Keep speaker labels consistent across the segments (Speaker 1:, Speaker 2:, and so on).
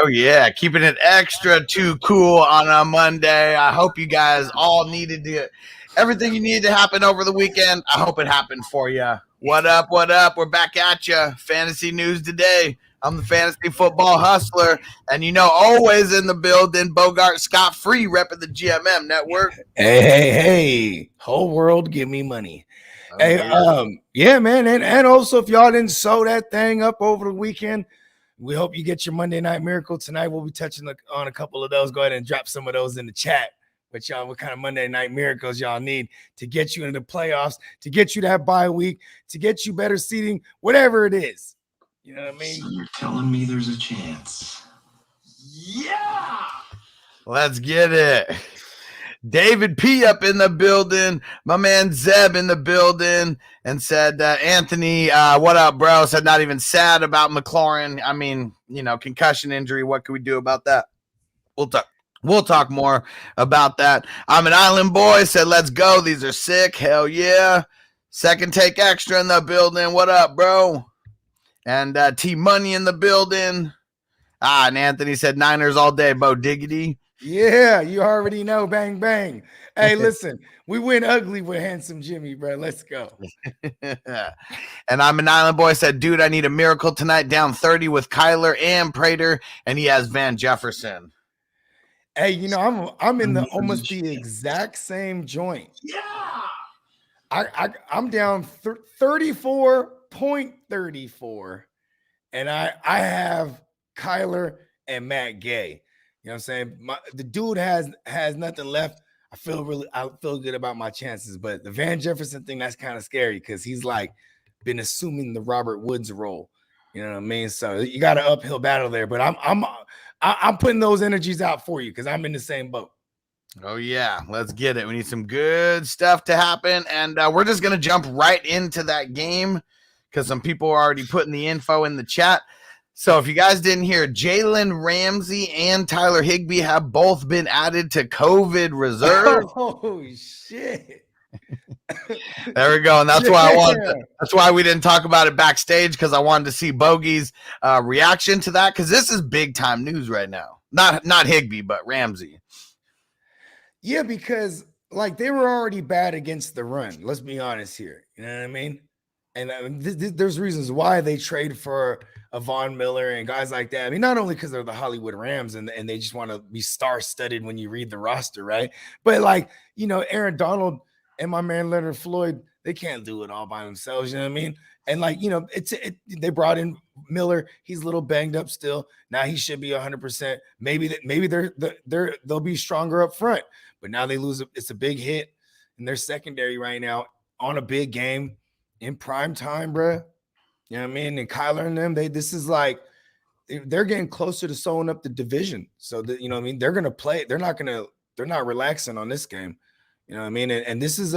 Speaker 1: yeah, keeping it extra too cool on a Monday. I hope you guys all needed to everything you needed to happen over the weekend. I hope it happened for you. What up? What up? We're back at you. Fantasy news today. I'm the fantasy football hustler, and always in the building. Bogard Scott, free repping the GMM Network.
Speaker 2: Hey! Whole world, give me money. Yeah, man, and also if y'all didn't sew that thing up over the weekend, we hope you get your Monday Night Miracle tonight. We'll be touching on a couple of those. Go ahead and drop some of those in the chat. But y'all, what kind of Monday Night Miracles y'all need to get you into the playoffs, to get you that bye week, to get you better seating, whatever it is. You know what I mean?
Speaker 3: So you're telling me there's a chance?
Speaker 1: Yeah! Let's get it. David P up in the building. My man Zeb in the building and said, Anthony, what up, bro? Said not even sad about McLaurin. I mean, concussion injury. What can we do about that? We'll talk more about that. I'm an island boy. Said, let's go. These are sick. Hell yeah. Second take extra in the building. What up, bro? And T Money in the building. And Anthony said Niners all day, Bo Diggity.
Speaker 2: Yeah, you already know. Bang, bang. Hey, listen, we win ugly with Handsome Jimmy, bro. Let's go.
Speaker 1: And I'm an island boy. Said, dude, I need a miracle tonight. Down 30 with Kyler and Prater, and he has Van Jefferson.
Speaker 2: Hey, I'm in almost the exact same joint.
Speaker 3: Yeah.
Speaker 2: I'm down 34.34, and I have Kyler and Matt Gay. You know what I'm saying? The dude has nothing left. I feel good about my chances, but the Van Jefferson thing, that's kind of scary because he's like been assuming the Robert Woods role. You know what I mean? So you got an uphill battle there, but I'm putting those energies out for you because I'm in the same boat.
Speaker 1: Oh yeah, let's get it. We need some good stuff to happen, and we're just gonna jump right into that game because some people are already putting the info in the chat. So if you guys didn't hear, Jalen Ramsey and Tyler Higbee have both been added to COVID reserve.
Speaker 2: Oh shit!
Speaker 1: There we go, and that's why that's why we didn't talk about it backstage because I wanted to see Bogey's reaction to that because this is big time news right now. Not Higbee, but Ramsey.
Speaker 2: Yeah, because they were already bad against the run. Let's be honest here. You know what I mean? And there's reasons why they trade for a Von Miller and guys like that. I mean, not only because they're the Hollywood Rams and they just want to be star-studded when you read the roster, right? But Aaron Donald and my man Leonard Floyd, they can't do it all by themselves. You know what I mean? And they brought in Miller. He's a little banged up still. Now he should be 100%. Maybe they'll be stronger up front. But now they lose. It's a big hit in their secondary right now on a big game in prime time, bro. You know what I mean? And Kyler and them, they're getting closer to sewing up the division. So that, you know what I mean? They're gonna play. They're not relaxing on this game. You know what I mean? And this is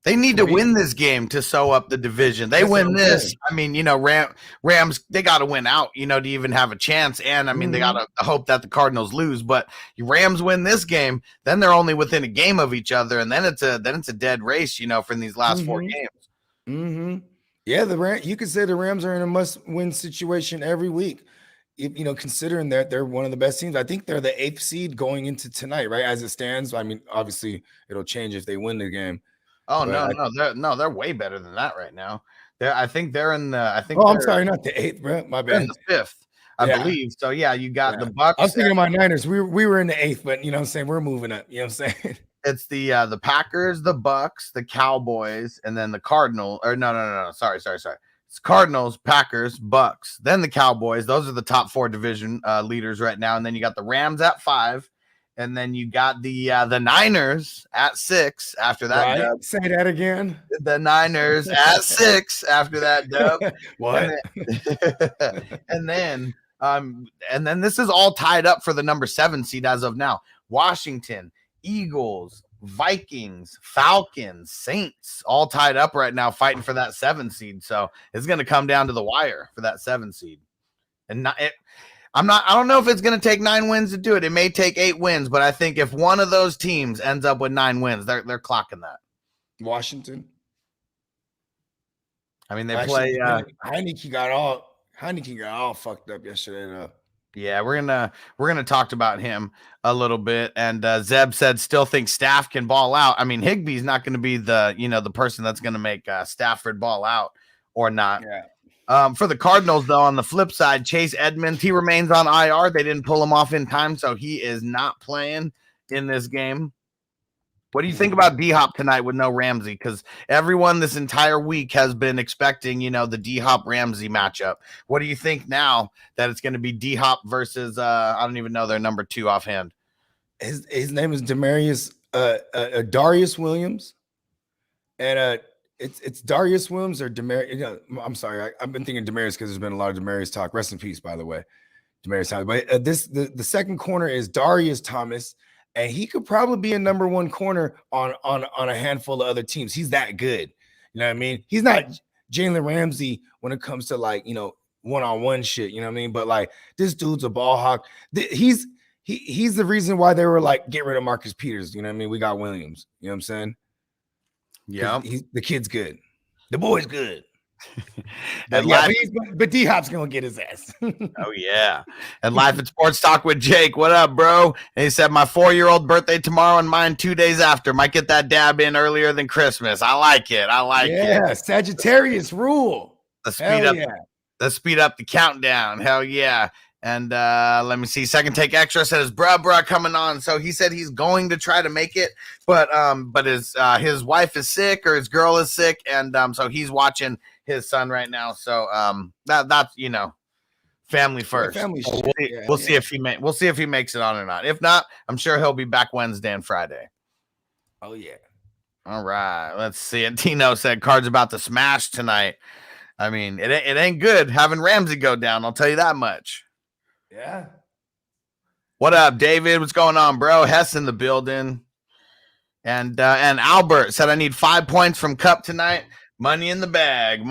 Speaker 1: they need to win this game to sew up the division. They win this. I mean, Rams, they got to win out, to even have a chance. And I mean, they got to hope that the Cardinals lose. But Rams win this game, then they're only within a game of each other, and then it's a dead race, for these last 4 games.
Speaker 2: Mm-hmm. Yeah, you could say the Rams are in a must-win situation every week. Considering that they're one of the best teams. I think they're the 8th seed going into tonight, right? As it stands. I mean, obviously, it'll change if they win the game.
Speaker 1: Oh, they're way better than that right now. I think they're in the.
Speaker 2: I'm sorry, not the 8th, bro. My bad.
Speaker 1: The 5th, I believe. So yeah, you got the Bucs.
Speaker 2: I was thinking of my Niners. We were in the 8th, but what I'm saying, we're moving up. You know what I'm saying?
Speaker 1: It's the Packers, the Bucs, the Cowboys, and then the Cardinals. Or no. Sorry. It's Cardinals, Packers, Bucs, then the Cowboys. Those are the top 4 division leaders right now, and then you got the Rams at 5. And then you got the Niners at 6 after that.
Speaker 2: Right. Say that again.
Speaker 1: The Niners at 6 after that dub.
Speaker 2: What?
Speaker 1: And then this is all tied up for the number 7 seed as of now. Washington, Eagles, Vikings, Falcons, Saints, all tied up right now, fighting for that 7 seed. So it's going to come down to the wire for that 7 seed. And I don't know if it's going to take 9 wins to do it. It may take 8 wins, but I think if one of those teams ends up with 9 wins, they're clocking that.
Speaker 2: Washington.
Speaker 1: I mean, they play.
Speaker 2: Heineke got all Heineken got all fucked up yesterday, though.
Speaker 1: Yeah, we're gonna talk about him a little bit. And Zeb said still thinks Staff can ball out. I mean, Higbee's not going to be the person that's going to make Stafford ball out or not.
Speaker 2: Yeah.
Speaker 1: For the Cardinals, though, on the flip side, Chase Edmonds, he remains on IR. They didn't pull him off in time, so he is not playing in this game. What do you think about D-Hop tonight with no Ramsey? Because everyone this entire week has been expecting, the D-Hop Ramsey matchup. What do you think now that it's going to be D-Hop versus, I don't even know their number 2 offhand.
Speaker 2: His name is Darius Williams. And it's Darius Williams or Demarius. I'm sorry. I've been thinking Demarius because there's been a lot of Demarius talk. Rest in peace, by the way. Demarius Thomas. But the second corner is Darius Thomas. And he could probably be a number 1 corner on a handful of other teams. He's that good. You know what I mean? He's not Jalen Ramsey when it comes to one-on-one shit. You know what I mean? But this dude's a ball hawk. He's the reason why they were get rid of Marcus Peters. You know what I mean? We got Williams. You know what I'm saying?
Speaker 1: Yeah.
Speaker 2: The kid's good. The boy's good.
Speaker 1: But
Speaker 2: D-Hop's gonna get his ass.
Speaker 1: Oh yeah. And Life at Sports Talk with Jake. What up, bro? And he said my 4-year-old birthday tomorrow and mine 2 days after. Might get that dab in earlier than Christmas. I like it.
Speaker 2: Yeah, Sagittarius rule.
Speaker 1: Let's speed up the countdown. Hell yeah. And let me see. Second Take Extra says bruh coming on. So he said he's going to try to make it, but his wife is sick or his girl is sick, and so he's watching his son right now. So that's family first.
Speaker 2: Family
Speaker 1: we'll see if he makes it on or not. If not, I'm sure he'll be back Wednesday and Friday.
Speaker 2: Oh yeah.
Speaker 1: All right. Let's see. And Tino said Cards about to smash tonight. I mean, it ain't good having Ramsey go down. I'll tell you that much.
Speaker 2: Yeah.
Speaker 1: What up, David? What's going on, bro? Hess in the building. And Albert said I need 5 points from Cup tonight. Money in the bag.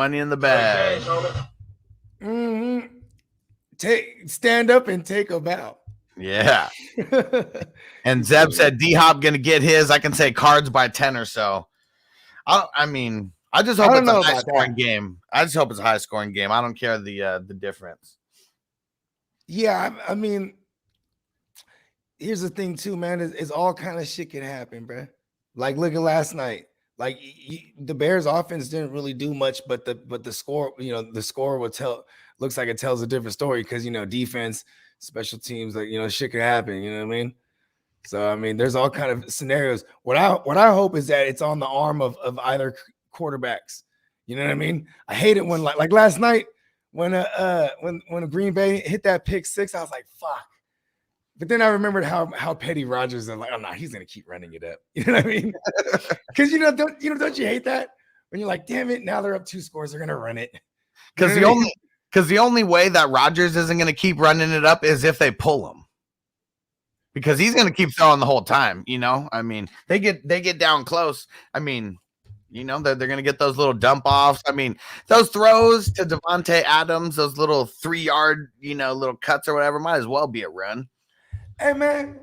Speaker 2: Stand up and take a bow.
Speaker 1: Yeah. And Zeb said D-Hop gonna get his. I can say Cards by 10 or so. I just hope it's a high scoring game. I just hope it's a high scoring game. I don't care the difference.
Speaker 2: Yeah, I mean, here's the thing too, man. It's all kind of shit can happen, bro. Look at last night. The Bears offense didn't really do much, but the score, the score looks like it tells a different story because defense, special teams, shit can happen. You know what I mean? So I mean, there's all kind of scenarios. What I hope is that it's on the arm of either quarterbacks. You know what I mean? I hate it when like last night when Green Bay hit that pick 6, I was like, fuck. But then I remembered how petty Rodgers is. Oh no, he's gonna keep running it up. You know what I mean? Because don't you hate that when you're like, damn it, now they're up 2 scores, they're gonna run it.
Speaker 1: Because the only way that Rodgers isn't gonna keep running it up is if they pull him. Because he's gonna keep throwing the whole time. I mean, they get down close. I mean, they're gonna get those little dump offs. I mean, those throws to Devontae Adams, those little 3-yard, little cuts or whatever, might as well be a run.
Speaker 2: Hey, man,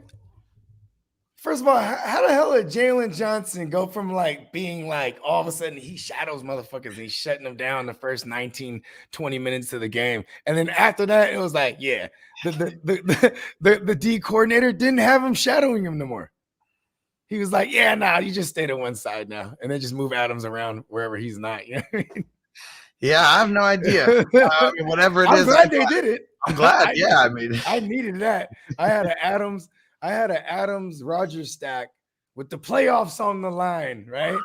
Speaker 2: first of all, how the hell did Jaylen Johnson go from being all of a sudden he shadows motherfuckers and he's shutting them down the first 19, 20 minutes of the game. And then after that, it was the D coordinator didn't have him shadowing him no more. He was like, yeah, nah, you just stay to one side now. And then just move Adams around wherever he's not. You know what I mean?
Speaker 1: Yeah, I have no idea. Whatever it is.
Speaker 2: I'm glad they did it.
Speaker 1: I'm glad. Yeah, I mean,
Speaker 2: I needed that. I had an Adams Rodgers stack with the playoffs on the line, right?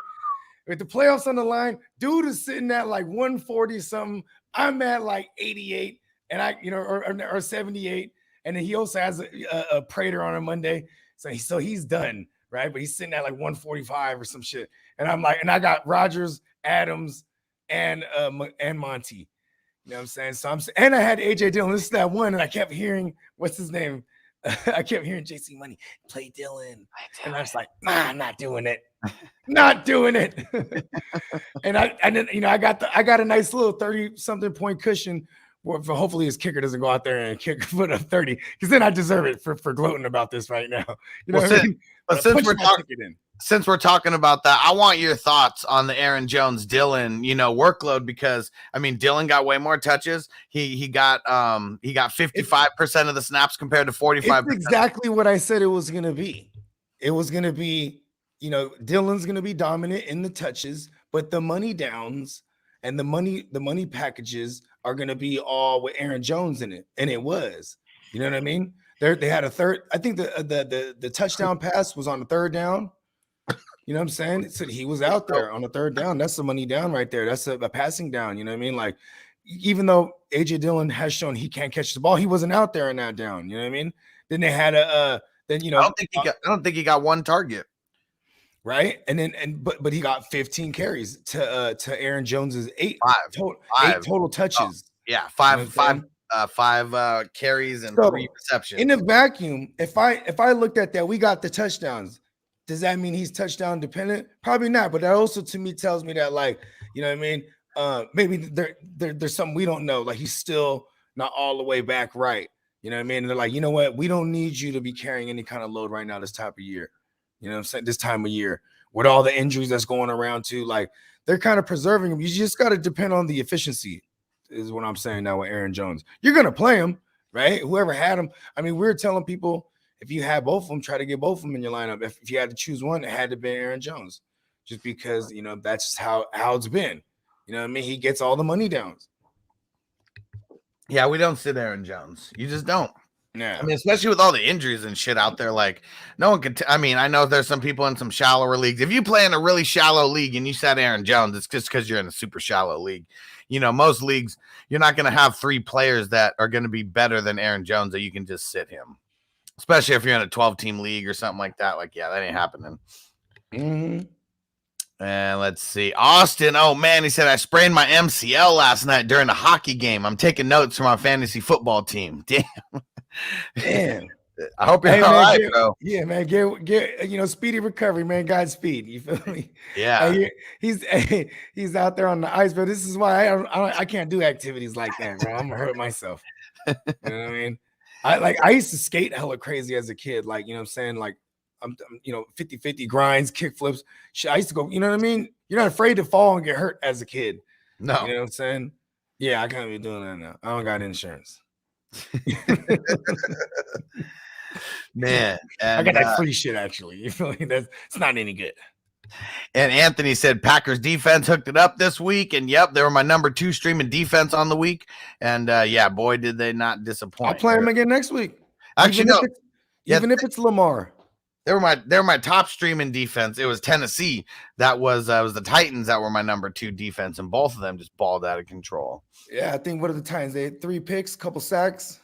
Speaker 2: With the playoffs on the line, dude is sitting at 140 something. I'm at 88, and or 78, and then he also has a Prater on a Monday, so he's done, right? But he's sitting at 145 or some shit, and I'm and I got Rodgers, Adams, and Monty. You know what I'm saying? And I had AJ Dillon. This is that one, and I kept hearing what's his name. I kept hearing JC Money play Dillon, and I was like, nah, I'm not doing it, not doing it. And then I got a nice little 30-something point cushion for hopefully his kicker doesn't go out there and put up 30, because then I deserve it for gloating about this right now. You know what I mean?
Speaker 1: But since we're talking about that, I want your thoughts on the Aaron Jones Dillon, workload, because I mean Dillon got way more touches. He got 55% of the snaps compared to 45%.
Speaker 2: It's exactly what I said it was gonna be. It was gonna be, Dillon's gonna be dominant in the touches, but the money downs and the money packages are gonna be all with Aaron Jones in it, and it was. You know what I mean? They had a third. I think the touchdown pass was on the third down. You know what I'm saying? So he was out there on the third down. That's the money down right there. That's a passing down. You know what I mean? Like, even though AJ Dillon has shown he can't catch the ball, he wasn't out there in that down. You know what I mean? Then they had I
Speaker 1: don't think he got one target.
Speaker 2: Right. But he got 15 carries to Aaron Jones's eight total touches.
Speaker 1: Five carries and 3 receptions.
Speaker 2: In a vacuum, if I looked at that, we got the touchdowns. Does that mean he's touchdown dependent? Probably not. But that also to me tells me that, like, you know what I mean? Maybe there's something we don't know. Like, he's still not all the way back right. You know what I mean? And they're like, you know what? We don't need you to be carrying any kind of load right now this time of year. You know what I'm saying? This time of year with all the injuries that's going around too. Like, they're kind of preserving him. You just got to depend on the efficiency is what I'm saying now with Aaron Jones. You're going to play him, right? Whoever had him. I mean, we were telling people, if you had both of them, try to get both of them in your lineup. If you had to choose one, it had to be Aaron Jones, just because, that's just how it's been. You know what I mean? He gets all the money downs.
Speaker 1: Yeah, we don't sit Aaron Jones. You just don't.
Speaker 2: Yeah.
Speaker 1: I mean, especially with all the injuries and shit out there, like, no one could. I mean, I know there's some people in some shallower leagues. If you play in a really shallow league and you sat Aaron Jones, it's just because you're in a super shallow league. Most leagues, you're not going to have 3 players that are going to be better than Aaron Jones that you can just sit him. Especially if you're in a 12-team league or something like that. Like, yeah, that ain't happening.
Speaker 2: Mm-hmm.
Speaker 1: And let's see. Austin, oh, man, he said, I sprained my MCL last night during a hockey game. I'm taking notes from our fantasy football team. Damn. I hope you're all right, bro.
Speaker 2: Yeah, man. Get speedy recovery, man. Godspeed. You feel me?
Speaker 1: Yeah.
Speaker 2: He's out there on the ice, but this is why I can't do activities like that, bro. I'm gonna hurt myself. You know what I mean? I used to skate hella crazy as a kid. Like, you know what I'm saying? Like, I'm 50-50 grinds, kick flips. Shit, I used to go, you know what I mean? You're not afraid to fall and get hurt as a kid.
Speaker 1: No.
Speaker 2: You know what I'm saying? Yeah, I can't be doing that now. I don't got insurance.
Speaker 1: Man.
Speaker 2: I got that free shit, actually. You feel me? It's not any good.
Speaker 1: And Anthony said Packers defense hooked it up this week. And yep, they were my number 2 streaming defense on the week. And yeah, boy, did they not disappoint.
Speaker 2: I'll play them again next week.
Speaker 1: Actually,
Speaker 2: even if it's Lamar.
Speaker 1: They were my top streaming defense. It was Tennessee. That was the Titans that were my number 2 defense, and both of them just balled out of control.
Speaker 2: Yeah, I think what are the Titans? They had 3 picks, couple sacks.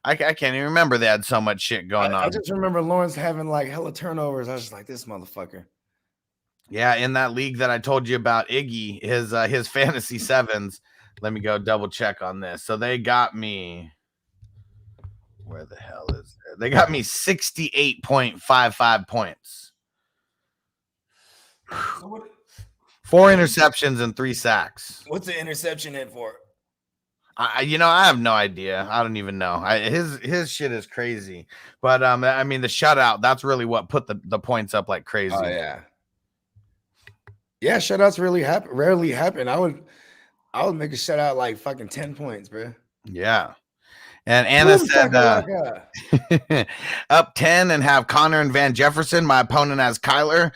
Speaker 1: I can't even remember they had so much shit going on.
Speaker 2: I just remember Lawrence having like hella turnovers. I was just like, this motherfucker.
Speaker 1: Yeah, in that league that I told you about, Iggy, his fantasy sevens. Let me go double check on this. So they got me. Where the hell is it? They got me 68.55 points. 4 interceptions and 3 sacks.
Speaker 2: What's the interception hit for?
Speaker 1: I have no idea. I don't even know. His shit is crazy. But I mean, the shutout, that's really what put the points up like crazy.
Speaker 2: Oh yeah. Yeah, shutouts rarely happen. I would make a shutout like fucking 10 points, bro.
Speaker 1: Yeah. And Anna said up 10 and have Connor and Van Jefferson. My opponent has Kyler.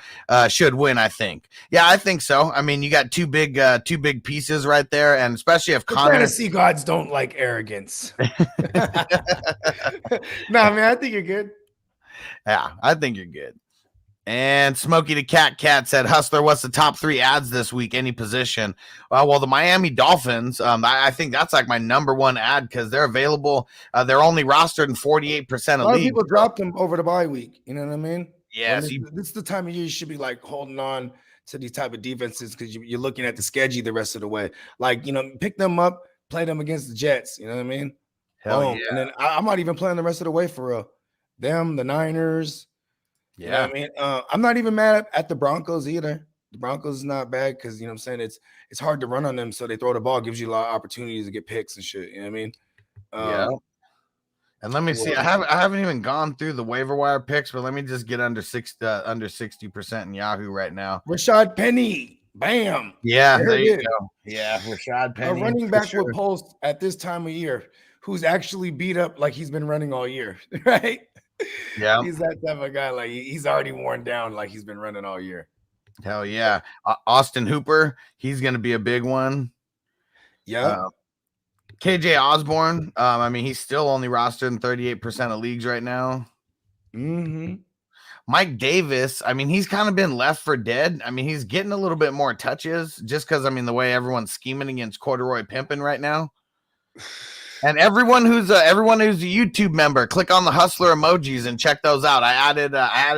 Speaker 1: Should win, I think. Yeah, I think so. I mean, you got two big pieces right there, and especially if Connor.
Speaker 2: Fantasy gods don't like arrogance. Nah, man, I think you're good.
Speaker 1: Yeah, I think you're good. And Smokey the Cat said, Hustler, what's the top 3 ads this week? Any position? Well, the Miami Dolphins, I think that's like my number 1 ad because they're available. They're only rostered in 48% of leagues.
Speaker 2: A lot of people dropped them over the bye week. You know what I mean?
Speaker 1: Yeah.
Speaker 2: This is the time of year you should be like holding on to these type of defenses because you're looking at the schedule the rest of the way. Like, pick them up, play them against the Jets. You know what I mean?
Speaker 1: Hell yeah.
Speaker 2: And then I might even play them the rest of the way for them, the Niners.
Speaker 1: Yeah,
Speaker 2: you know what I mean, I'm not even mad at the Broncos either. The Broncos is not bad because, you know what I'm saying, it's hard to run on them, so they throw the ball, gives you a lot of opportunities to get picks and shit. You know what I mean?
Speaker 1: Yeah. And let me see. I haven't even gone through the waiver wire picks, but let me just get under 60% in Yahoo right now.
Speaker 2: Rashad Penny, bam.
Speaker 1: Yeah, there you go. Yeah, Rashad Penny,
Speaker 2: a running back with pulse at this time of year, who's actually beat up like he's been running all year, right?
Speaker 1: Yeah,
Speaker 2: he's that type of guy. Like he's already worn down, like he's been running all year.
Speaker 1: Hell yeah, Austin Hooper, he's going to be a big one.
Speaker 2: Yeah.
Speaker 1: KJ Osborne, I mean, he's still only rostered in 38% of leagues right now.
Speaker 2: Mm-hmm.
Speaker 1: Mike Davis, I mean, he's kind of been left for dead. I mean, he's getting a little bit more touches just because, I mean, the way everyone's scheming against Corduroy Pimpin right now. And everyone who's a YouTube member, click on the Hustler emojis and check those out. I added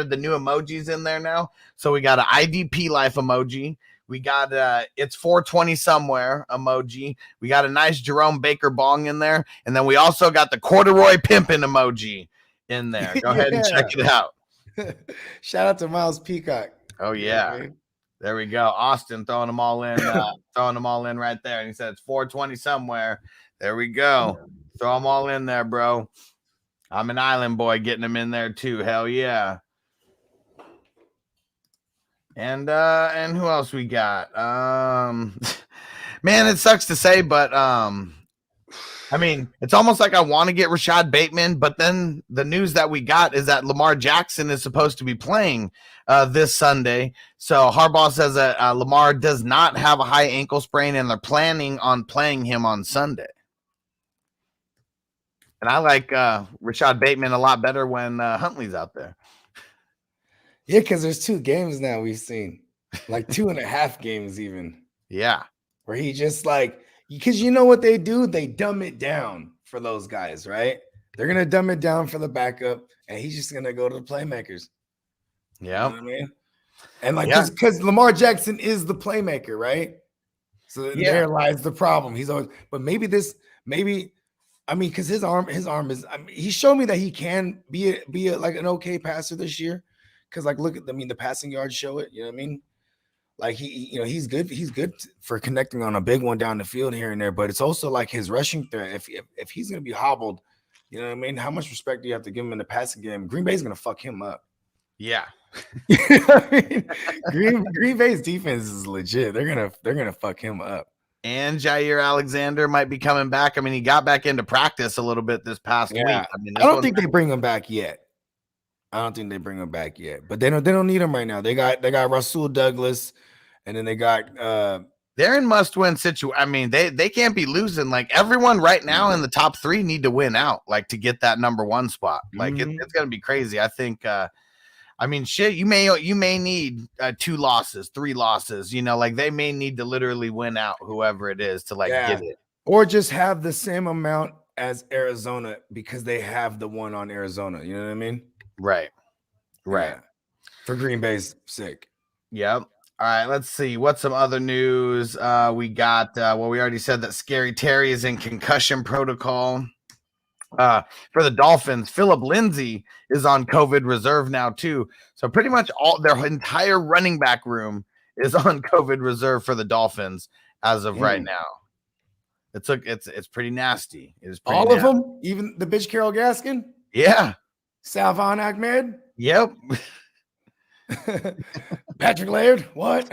Speaker 1: the new emojis in there now. So we got an IDP Life emoji. We got it's 420 somewhere emoji. We got a nice Jerome Baker bong in there. And then we also got the Corduroy Pimpin emoji in there. Go ahead and check it out.
Speaker 2: Shout out to Miles Peacock.
Speaker 1: Oh, yeah. There we go. Austin throwing them all in, right there. And he said it's 420 somewhere. There we go. Throw them all in there, bro. I'm an island boy getting them in there too. Hell yeah. And who else we got? Man, it sucks to say, but I mean, it's almost like I want to get Rashad Bateman, but then the news that we got is that Lamar Jackson is supposed to be playing this Sunday. So Harbaugh says that Lamar does not have a high ankle sprain, and they're planning on playing him on Sunday. And I like Rashad Bateman a lot better when Huntley's out there.
Speaker 2: Yeah, because there's 2 games now we've seen, like 2.5 games even.
Speaker 1: Yeah.
Speaker 2: Where he just like, because you know what they do? They dumb it down for those guys, right? They're going to dumb it down for the backup, and he's just going to go to the playmakers.
Speaker 1: Yeah.
Speaker 2: You know what I mean? And like, because Lamar Jackson is the playmaker, right? So there lies the problem. He's always, but maybe, I mean, because his arm is, I mean, he showed me that he can be like an okay passer this year. Because like, look at, I mean, the passing yards show it. You know what I mean? Like he's good. He's good for connecting on a big one down the field here and there. But it's also like his rushing threat. If he's gonna be hobbled, you know what I mean? How much respect do you have to give him in the passing game? Green Bay's gonna fuck him up.
Speaker 1: Yeah.
Speaker 2: You know what I mean? Green Bay's defense is legit. They're gonna fuck him up.
Speaker 1: And Jair Alexander might be coming back. I mean, he got back into practice a little bit this past week. I mean,
Speaker 2: I don't think they bring him back yet. But they don't need him right now. They got Rasul Douglas, and then they got
Speaker 1: they're in must-win situation. I mean, they can't be losing. Like everyone right now in the top 3 need to win out, like to get that number 1 spot. Like it's gonna be crazy. I think I mean, shit, you may need 2 losses, 3 losses, you know, like they may need to literally win out whoever it is to get it.
Speaker 2: Or just have the same amount as Arizona because they have the one on Arizona. You know what I mean?
Speaker 1: Right.
Speaker 2: Yeah. For Green Bay's sake.
Speaker 1: Yep. All right, let's see. What's some other news? We got, we already said that Scary Terry is in concussion protocol. For the Dolphins, Phillip Lindsay is on COVID reserve now too. So pretty much all their entire running back room is on COVID reserve for the Dolphins as of right now. It's pretty nasty. It is pretty
Speaker 2: all
Speaker 1: nasty.
Speaker 2: Of them, even the bitch Carol Gaskin.
Speaker 1: Yeah.
Speaker 2: Salvon Ahmed.
Speaker 1: Yep.
Speaker 2: Patrick Laird. What?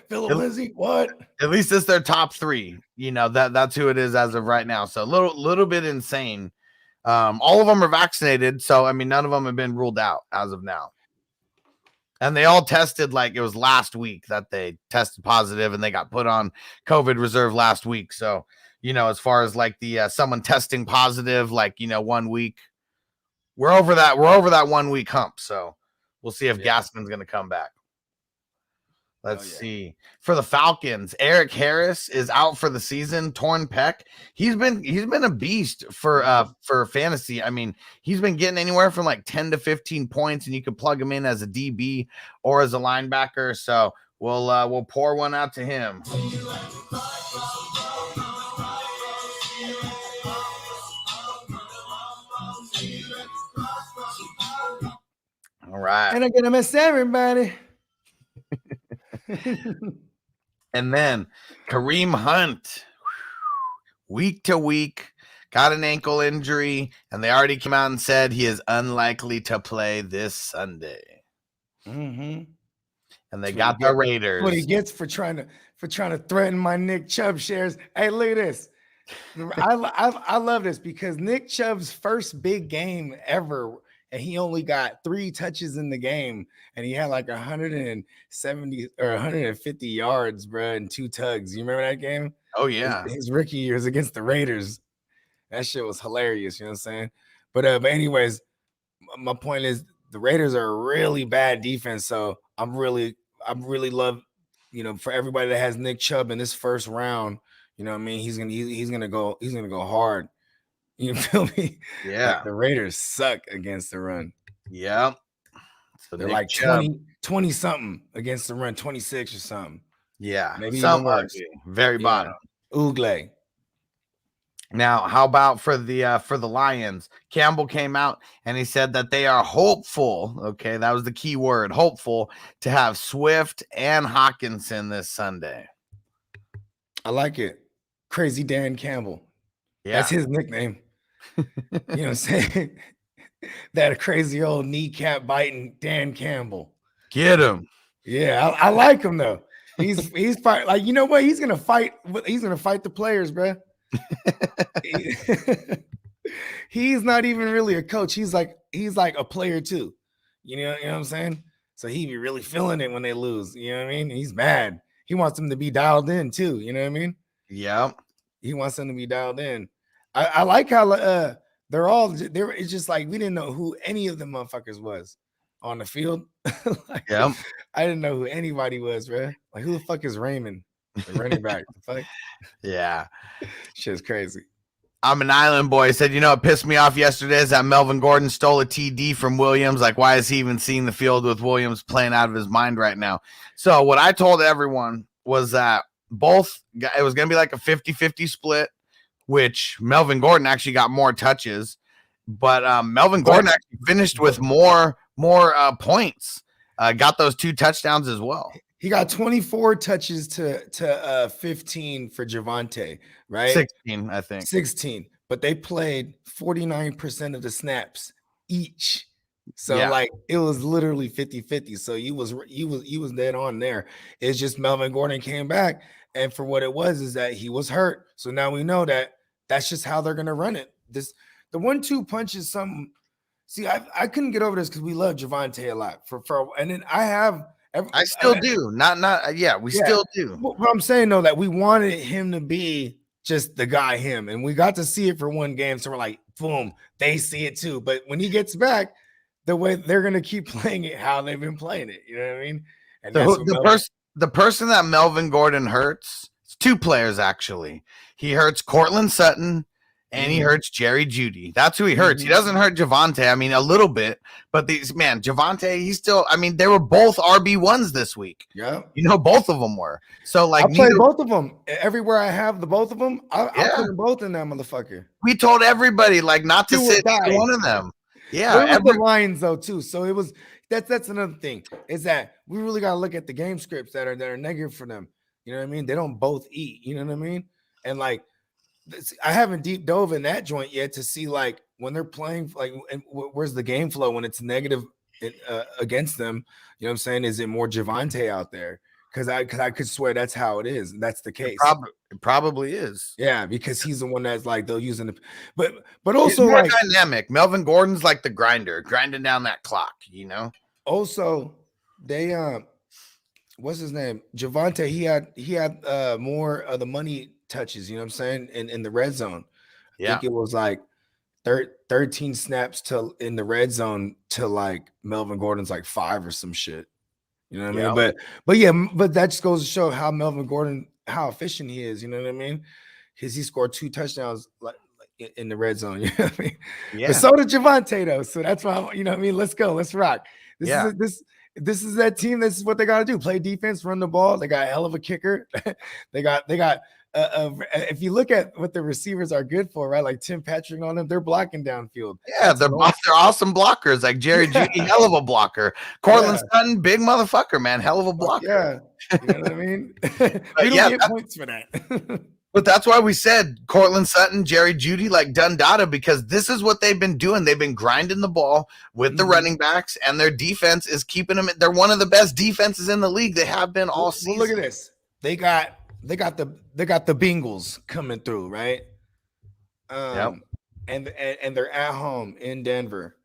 Speaker 2: Phillip Lindsay. What?
Speaker 1: At least it's their top 3. You know, that's who it is as of right now. So a little bit insane. All of them are vaccinated. So, I mean, none of them have been ruled out as of now. And they all tested, like it was last week that they tested positive and they got put on COVID reserve last week. So, you know, as far as like the someone testing positive, like, you know, 1 week, we're over that 1 week hump. So we'll see if Gaskin's going to come back. Let's see. For the Falcons, Eric Harris is out for the season, torn pec. He's been a beast for fantasy. I mean, he's been getting anywhere from like 10 to 15 points, and you can plug him in as a DB or as a linebacker. So we'll pour one out to him. All right.
Speaker 2: And I'm gonna miss everybody.
Speaker 1: And then Kareem Hunt, week to week, got an ankle injury, and they already came out and said he is unlikely to play this Sunday.
Speaker 2: Mm-hmm.
Speaker 1: And they got the Raiders.
Speaker 2: What he gets for trying to threaten my Nick Chubb shares. Hey, look at this. I love this because Nick Chubb's first big game ever, and he only got 3 touches in the game, and he had like 170 or 150 yards, bro, and 2 tugs. You remember that game?
Speaker 1: Oh yeah,
Speaker 2: his rookie years against the Raiders. That shit was hilarious. You know what I'm saying? But anyways, my point is the Raiders are a really bad defense, so I'm really love, for everybody that has Nick Chubb in this first round. You know what I mean? He's gonna go hard. You feel me?
Speaker 1: Yeah.
Speaker 2: Like the Raiders suck against the run.
Speaker 1: Yeah.
Speaker 2: So they're like 20 something against the run, 26 or something.
Speaker 1: Yeah.
Speaker 2: Maybe even worse.
Speaker 1: Very bottom.
Speaker 2: Oogle.
Speaker 1: Now, how about for the Lions? Campbell came out and he said that they are hopeful. Okay, that was the key word, hopeful, to have Swift and Hawkinson this Sunday.
Speaker 2: I like it. Crazy Dan Campbell.
Speaker 1: Yeah.
Speaker 2: That's his nickname. You know what I'm saying? That crazy old kneecap biting Dan Campbell.
Speaker 1: Get him.
Speaker 2: Yeah, I like him though. He's fight, like, you know what? He's gonna fight the players, bro. He's not even really a coach. He's like a player too. You know what I'm saying? So he be really feeling it when they lose. You know what I mean? He's mad. He wants them to be dialed in too. You know what I mean?
Speaker 1: Yeah.
Speaker 2: He wants them to be dialed in. I like how it's just like we didn't know who any of the motherfuckers was on the field. Like,
Speaker 1: yeah.
Speaker 2: I didn't know who anybody was, bro. Like, who the fuck is Raymond? The running back. The fuck?
Speaker 1: Yeah.
Speaker 2: Shit's crazy.
Speaker 1: I'm an island boy. Said, what pissed me off yesterday is that Melvin Gordon stole a TD from Williams. Like, why is he even seeing the field with Williams playing out of his mind right now? So what I told everyone was that it was going to be like a 50-50 split, which Melvin Gordon actually got more touches, but Melvin Gordon actually finished with more points. Got those 2 touchdowns as well.
Speaker 2: He got 24 touches to 15 for Javonte, right?
Speaker 1: 16, I think.
Speaker 2: 16, but they played 49% of the snaps each. So like it was literally 50-50. So you was dead on there. It's just Melvin Gordon came back, and for what it was is that he was hurt. So now we know that that's just how they're gonna run it. The 1-2 punch is something. See, I couldn't get over this because we love Javonte a lot. And then I still
Speaker 1: do. We still do.
Speaker 2: But I'm saying though that we wanted him to be just the guy, him, and we got to see it for one game. So we're like, boom, they see it too. But when he gets back, the way they're gonna keep playing it, how they've been playing it, you know what I mean? And
Speaker 1: the person that Melvin Gordon hurts, it's 2 players actually. He hurts Cortland Sutton. And he hurts Jerry Jeudy. That's who he hurts. He doesn't hurt Javonte. I mean, a little bit, but Javonte, he's still. I mean, they were both RB1s this week.
Speaker 2: Yeah,
Speaker 1: both of them were. So like,
Speaker 2: I play both of them everywhere. I have the both of them. I put them both in that motherfucker.
Speaker 1: We told everybody like not to sit one of them. Yeah,
Speaker 2: the lines though too. So it was that's another thing is that we really got to look at the game scripts that are negative for them. You know what I mean? They don't both eat. You know what I mean? And like. I haven't deep dove in that joint yet to see like when they're playing, like where's the game flow when it's negative against them. You know what I'm saying? Is it more Javonte out there? Because I could swear that's how it is. That's the case.
Speaker 1: It probably is.
Speaker 2: Yeah, because he's the one that's like they'll use the, but also
Speaker 1: he's more
Speaker 2: like
Speaker 1: dynamic. Melvin Gordon's like the grinding down that clock.
Speaker 2: Also, they what's his name? Javonte. He had more of the money touches, you know what I'm saying, in the red zone. I think it was like 13 snaps in the red zone to like Melvin Gordon's like 5 or some shit. You know what I mean? But that just goes to show how Melvin Gordon, how efficient he is. You know what I mean? Because he scored 2 touchdowns like in the red zone. You know what I mean? Yeah. But so did Javonte though. So that's why you know what I mean. Let's go. Let's rock. This is that team. This is what they got to do. Play defense, run the ball. They got a hell of a kicker. they got. If you look at what the receivers are good for, right? Like Tim Patrick on them, they're blocking downfield.
Speaker 1: Yeah, they're awesome blockers. Like Jerry Jeudy, hell of a blocker. Cortland Sutton, big motherfucker, man, hell of a blocker.
Speaker 2: Yeah, you know what I mean. We don't get points for that.
Speaker 1: But that's why we said Cortland Sutton, Jerry Jeudy, like Dundada, because this is what they've been doing. They've been grinding the ball with the running backs, and their defense is keeping them. They're one of the best defenses in the league. They have been all season.
Speaker 2: Well, look at this. They got the Bengals coming through, right?
Speaker 1: Yep.
Speaker 2: And they're at home in Denver.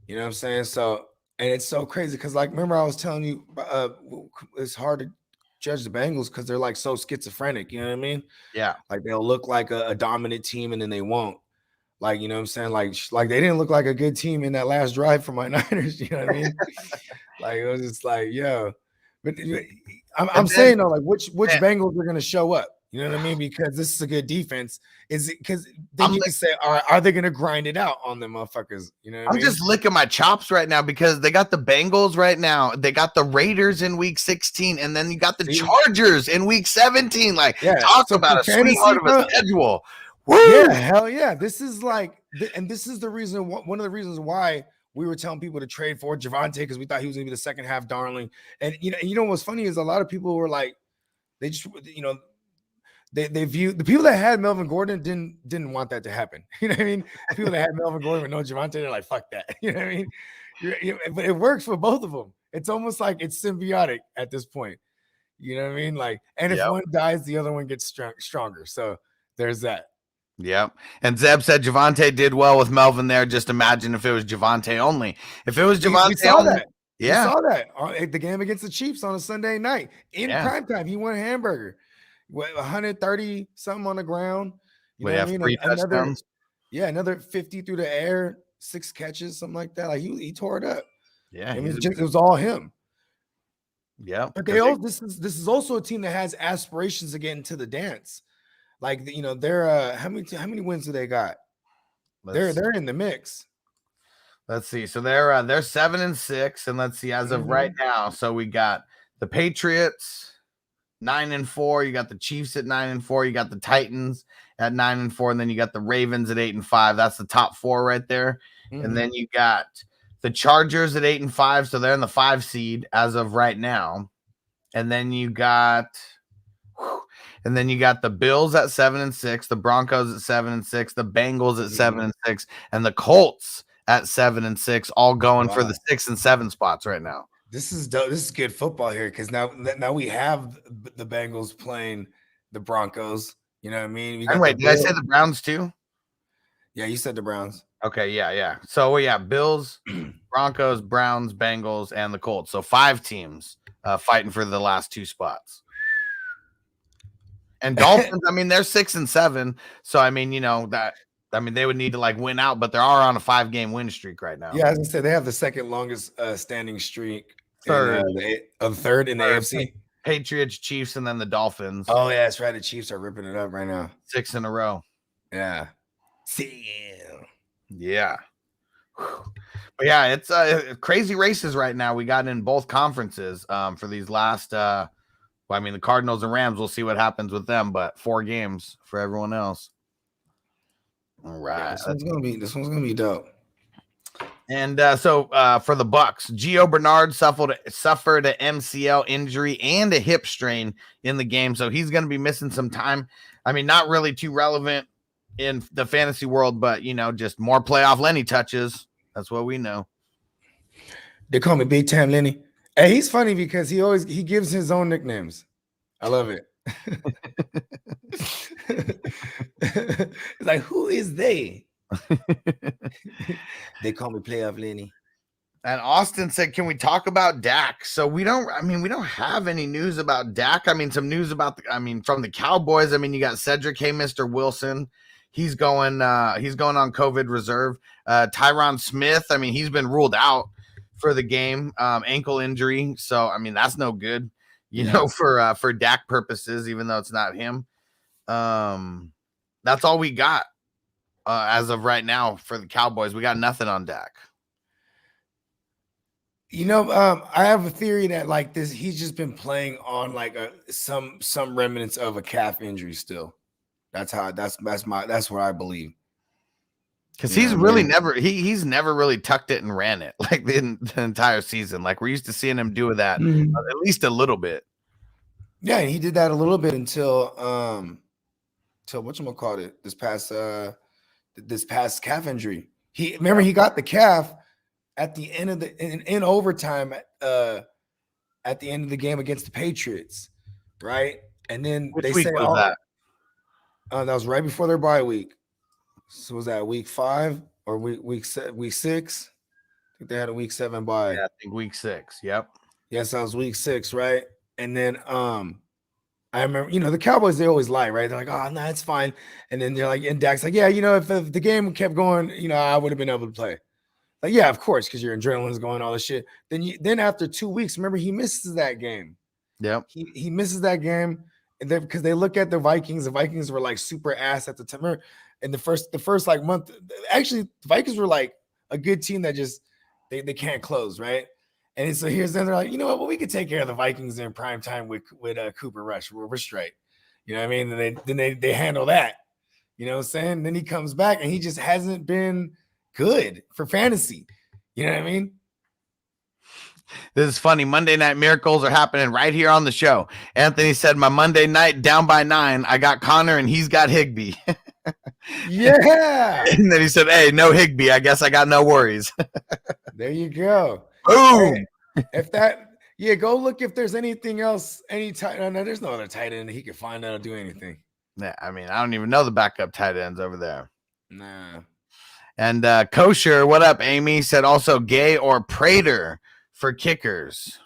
Speaker 2: You know what I'm saying? So, and it's so crazy because, like, remember I was telling you, it's hard to judge the Bengals because they're like so schizophrenic. You know what I mean?
Speaker 1: Yeah.
Speaker 2: Like they'll look like a dominant team and then they won't. Like, you know what I'm saying? Like they didn't look like a good team in that last drive for my Niners. You know what I mean? Like it was just like, yo. But I'm saying though, like which Bengals are going to show up? You know what I mean? Because this is a good defense. Is it because then you can say, are they going to grind it out on them motherfuckers? You know what I mean?
Speaker 1: just licking my chops right now because they got the Bengals right now. They got the Raiders in week 16, and then you got the Chargers in week 17. Like, talk about a sweetheart of a schedule. Woo!
Speaker 2: Yeah, hell yeah. This is like, and this is the reason, one of the reasons why we were telling people to trade for Javonte, because we thought he was going to be the second half darling. And you know what's funny is a lot of people were like, they just, you know, they view the people that had Melvin Gordon didn't want that to happen. You know what I mean? People that had Melvin Gordon with no Javonte, they're like, fuck that. You know what I mean? But it works for both of them. It's almost like it's symbiotic at this point. You know what I mean? Like, and if one dies, the other one gets stronger. So there's that.
Speaker 1: Yep. And Zeb said Javonte did well with Melvin there. Just imagine if it was Javonte only. If it was Javonte
Speaker 2: we saw
Speaker 1: only.
Speaker 2: That.
Speaker 1: Yeah.
Speaker 2: We saw that at the game against the Chiefs on a Sunday night in primetime. He won a hamburger. 130 something on the ground. You know what I mean?
Speaker 1: 3 touchdowns.
Speaker 2: Another 50 through the air, 6 catches, something like that. Like he tore it up.
Speaker 1: Yeah,
Speaker 2: I mean, it was all him.
Speaker 1: Yeah,
Speaker 2: but this is also a team that has aspirations to get into the dance. Like, you know, they're how many wins do they got? They're in the mix.
Speaker 1: Let's see. So they're 7-6, and let's see as of right now. So we got the Patriots 9-4. You got the Chiefs at 9-4. You got the Titans at 9-4, and then you got the Ravens at 8-5. That's the top 4 right there. And then you got the Chargers at 8-5, so they're in the 5 seed as of right now. And then you got the Bills at 7-6, the Broncos at 7-6, the Bengals at 7-6, and the Colts at 7-6, all going for the 6 and 7 spots right now.
Speaker 2: This is dope. This is good football here because now we have the Bengals playing the Broncos. You know what I mean?
Speaker 1: Wait, did I say the Browns too?
Speaker 2: Yeah, you said the Browns.
Speaker 1: Okay, yeah. So Bills, Broncos, Browns, Bengals, and the Colts. So 5 teams fighting for the last 2 spots. And Dolphins, I mean, they're 6 and 7. So I mean, you know they would need to like win out, but they are on a 5-game win streak right now.
Speaker 2: Yeah, as I said, they have the second longest standing streak. Third in the AFC.
Speaker 1: Patriots, Chiefs, and then the Dolphins.
Speaker 2: Oh yeah, that's right. The Chiefs are ripping it up right now.
Speaker 1: 6 in a row.
Speaker 2: Yeah.
Speaker 1: Yeah. But yeah, it's crazy races right now. We got in both conferences for these last. The Cardinals and Rams. We'll see what happens with them, but 4 games for everyone else. All right,
Speaker 2: yeah, this one's gonna be dope.
Speaker 1: And so for the Bucks, Gio Bernard suffered an MCL injury and a hip strain in the game, so he's going to be missing some time. I mean, not really too relevant in the fantasy world, but you know, just more playoff Lenny touches. That's what we know.
Speaker 2: They call me Big Time Lenny. Hey, he's funny because he gives his own nicknames. I love it. It's like, who is they? They call me Playoff Lenny.
Speaker 1: And Austin said, can we talk about Dak? So we don't have any news about Dak. I mean, some news about from the Cowboys. I mean, you got Cedric, hey, Mr. Wilson. He's going on COVID reserve. Tyron Smith, I mean, he's been ruled out for the game, ankle injury. So, I mean, that's no good, you know, for Dak purposes, even though it's not him. That's all we got as of right now for the Cowboys. We got nothing on Dak.
Speaker 2: You know, I have a theory that like this, he's just been playing on like some remnants of a calf injury still. That's what I believe.
Speaker 1: Because he's really he's never really tucked it and ran it like the entire season. Like we're used to seeing him do that at least a little bit.
Speaker 2: Yeah, he did that a little bit until till whatchamacallit this past calf injury. He got the calf at the end of in overtime at the end of the game against the Patriots, right? And then
Speaker 1: Which
Speaker 2: they
Speaker 1: week
Speaker 2: say,
Speaker 1: was that?
Speaker 2: That was right before their bye week. So was that week 5 or week 6? I think they had a week 7 bye.
Speaker 1: Yeah, I think week 6. Yep.
Speaker 2: Yes, that was week 6, right? And then I remember, the Cowboys, they always lie, right? They're like, oh, no, it's fine. And then they're like, and Dak's like, yeah, if the game kept going, I would have been able to play. Like, yeah, of course, because your adrenaline's going, all this shit. Then after 2 weeks, remember, he misses that game.
Speaker 1: Yep.
Speaker 2: He misses that game, and then because they look at the Vikings were like super ass at the time. Remember, in the first like month, actually, the Vikings were like a good team that just they can't close, right? And so here's then they're like, you know what? Well, we could take care of the Vikings in prime time with Cooper Rush. We're straight. You know what I mean? And then they handle that. You know what I'm saying? Then he comes back and he just hasn't been good for fantasy. You know what I mean?
Speaker 1: This is funny. Monday Night Miracles are happening right here on the show. Anthony said, my Monday night down by 9. I got Connor and he's got Higbee.
Speaker 2: Yeah.
Speaker 1: And then he said, hey, no Higbee. I guess I got no worries.
Speaker 2: There you go.
Speaker 1: Boom.
Speaker 2: Hey, go look if there's anything else. No, there's no other tight end that he can find that'll do anything.
Speaker 1: Yeah, I mean, I don't even know the backup tight ends over there.
Speaker 2: Nah.
Speaker 1: And Kosher, what up, Amy? Said also Gay or Prater for kickers.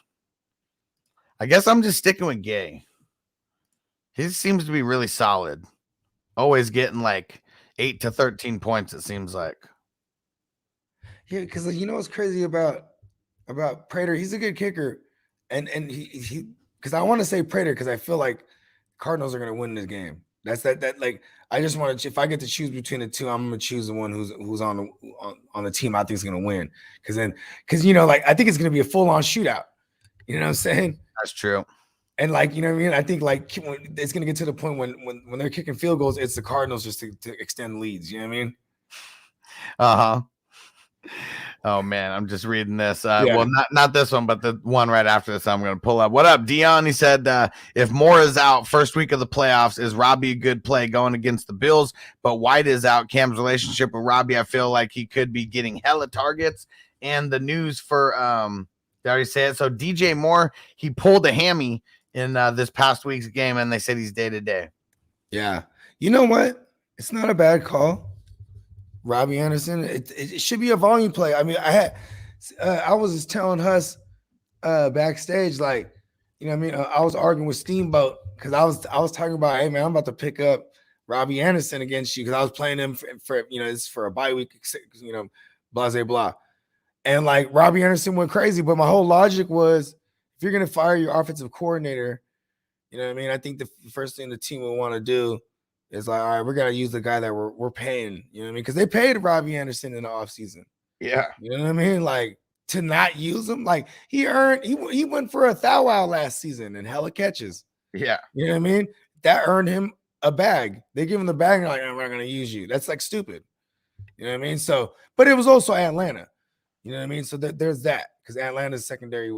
Speaker 1: I guess I'm just sticking with Gay. He seems to be really solid. Always getting like 8 to 13 points, it seems like.
Speaker 2: Yeah, because what's crazy about Prater? He's a good kicker. And he because I want to say Prater because I feel like Cardinals are going to win this game. That's that like I just want to, if I get to choose between the two, I'm going to choose the one who's on the team I think is going to win. Because I think it's going to be a full-on shootout. You know what I'm saying?
Speaker 1: That's true.
Speaker 2: And I think it's going to get to the point when they're kicking field goals, it's the Cardinals just to extend leads. You know what I mean?
Speaker 1: Uh-huh. Oh man, I'm just reading this. Well, not this one, but the one right after this I'm going to pull up. What up, Dion? He said, if Moore is out first week of the playoffs, is Robbie a good play going against the Bills? But White is out. Cam's relationship with Robbie, I feel like he could be getting hella targets. And the news for, did I already say it? So DJ Moore, he pulled a hammy in this past week's game, and they said he's day-to-day.
Speaker 2: Yeah. You know what? It's not a bad call. Robbie Anderson, it should be a volume play. I mean, I was just telling Huss backstage, I was arguing with Steamboat because I was talking about, hey man, I'm about to pick up Robbie Anderson against you because I was playing him for it's for a bye week, blah blah blah, and Robbie Anderson went crazy. But my whole logic was, if you're gonna fire your offensive coordinator, you know what I mean. I think the first thing the team would want to do is all right, we're gonna use the guy that we're paying, you know what I mean? Because they paid Robbie Anderson in the offseason.
Speaker 1: Yeah.
Speaker 2: You know what I mean? To not use him, he went for a thou wow last season and hella catches.
Speaker 1: Yeah.
Speaker 2: You know what I mean? That earned him a bag. They give him the bag and they're like, I'm not gonna use you. That's stupid. You know what I mean? So, but it was also Atlanta. You know what I mean? So there's that, because Atlanta's secondary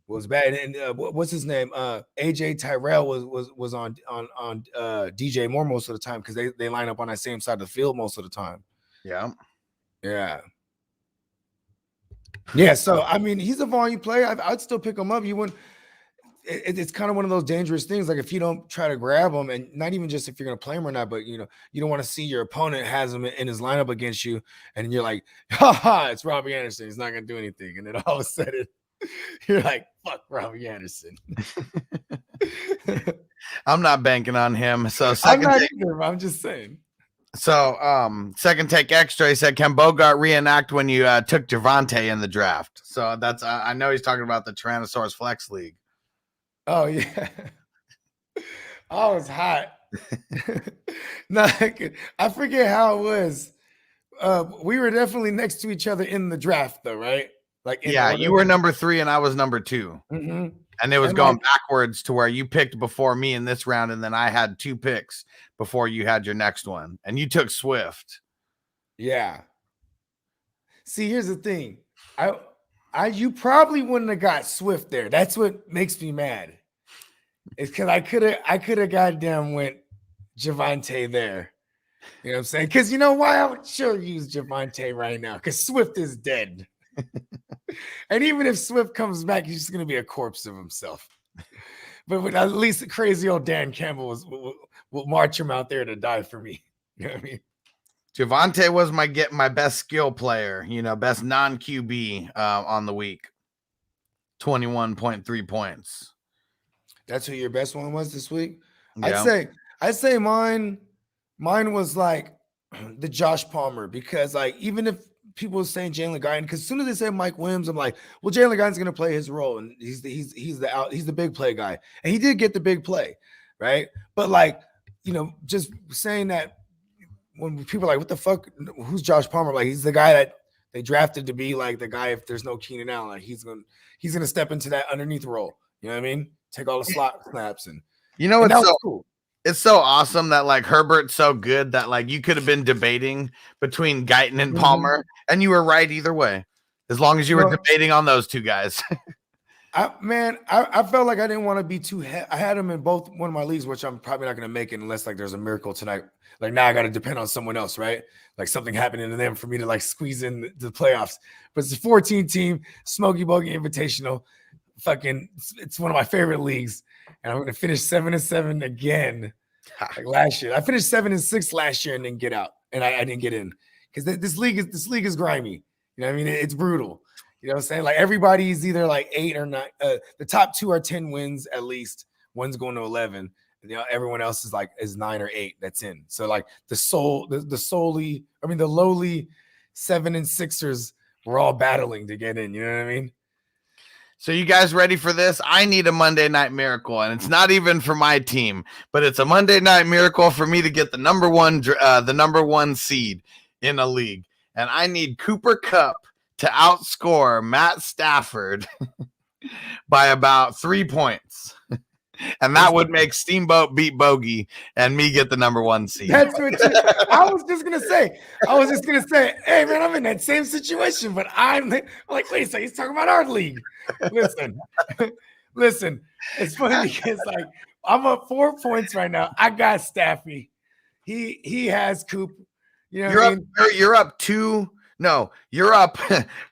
Speaker 2: was bad. And what's his name? AJ Tyrell was on DJ Moore most of the time because they line up on that same side of the field most of the time.
Speaker 1: Yeah.
Speaker 2: Yeah. Yeah. So I mean, he's a volume player. I'd still pick him up. You wouldn't. It's kind of one of those dangerous things. If you don't try to grab him, and not even just if you're going to play him or not, but you don't want to see your opponent has him in his lineup against you, and you're like, ha, it's Robbie Anderson. He's not going to do anything, and then all of a sudden, you're like, fuck Robbie Anderson.
Speaker 1: I'm not banking on him. So
Speaker 2: I'm not either. I'm just saying.
Speaker 1: So second take extra. He said, can Bogart reenact when you took Javonte in the draft? So that's I know he's talking about the Tyrannosaurus Flex League.
Speaker 2: Oh yeah. I was hot. No, I forget how it was. We were definitely next to each other in the draft, though, right?
Speaker 1: You were number 3 and I was number 2.
Speaker 2: Mm-hmm.
Speaker 1: And it was going backwards to where you picked before me in this round, and then I had 2 picks before you had your next one, and you took Swift.
Speaker 2: Yeah. See, here's the thing. You probably wouldn't have got Swift there. That's what makes me mad. It's because I could have goddamn went Javonte there. You know what I'm saying? Because you know why I would sure use Javonte right now? Because Swift is dead. And even if Swift comes back, he's just going to be a corpse of himself. But at least crazy old Dan Campbell will march him out there to die for me. You know what I mean?
Speaker 1: Javonte was my best skill player, best non-QB on the week. 21.3 points.
Speaker 2: That's who your best one was this week?
Speaker 1: Yeah.
Speaker 2: I'd say mine was like the Josh Palmer, because like even if people were saying Jalen Guyton, because as soon as they said Mike Williams, I'm like, well, Jalen Guyton's going to play his role, and he's the big play guy, and he did get the big play, right? But like, just saying that when people are like, what the fuck, who's Josh Palmer? Like, he's the guy that they drafted to be like the guy if there's no Keenan Allen, like he's gonna step into that underneath role. You know what I mean? Take all the slot snaps and
Speaker 1: it's so
Speaker 2: cool.
Speaker 1: It's so awesome that like Herbert's so good that like you could have been debating between Guyton and Palmer, and you were right either way, as long as you were debating on those two guys.
Speaker 2: I felt like I didn't want to be too. I had them in both one of my leagues, which I'm probably not going to make it unless like there's a miracle tonight. Like now I got to depend on someone else, right? Like something happening to them for me to like squeeze in the playoffs. But it's a 14 team Smoky Bogey Invitational. It's one of my favorite leagues. And I'm going to finish 7-7 again, like last year. I finished 7-6 last year and didn't get out, and I didn't get in because this league is grimy. You know what I mean? It's brutal. You know what I'm saying? Like everybody's either like 8 or 9. The top 2 are 10 wins at least. One's going to 11. And, everyone else is 9 or 8 that's in. So like the lowly 7 and 6ers were all battling to get in. You know what I mean?
Speaker 1: So you guys ready for this? I need a Monday Night Miracle, and it's not even for my team, but it's a Monday Night Miracle for me to get the number one seed in a league. And I need Cooper Kupp to outscore Matt Stafford by about 3 points. And that would make Steamboat beat Bogey and me get the number one seed.
Speaker 2: That's what I was just gonna say. Hey man, I'm in that same situation, but I'm like, wait a second, he's talking about our league. Listen. It's funny because like I'm up 4 points right now. I got Staffy. He has Coop. You know
Speaker 1: you're up 2. No, you're up.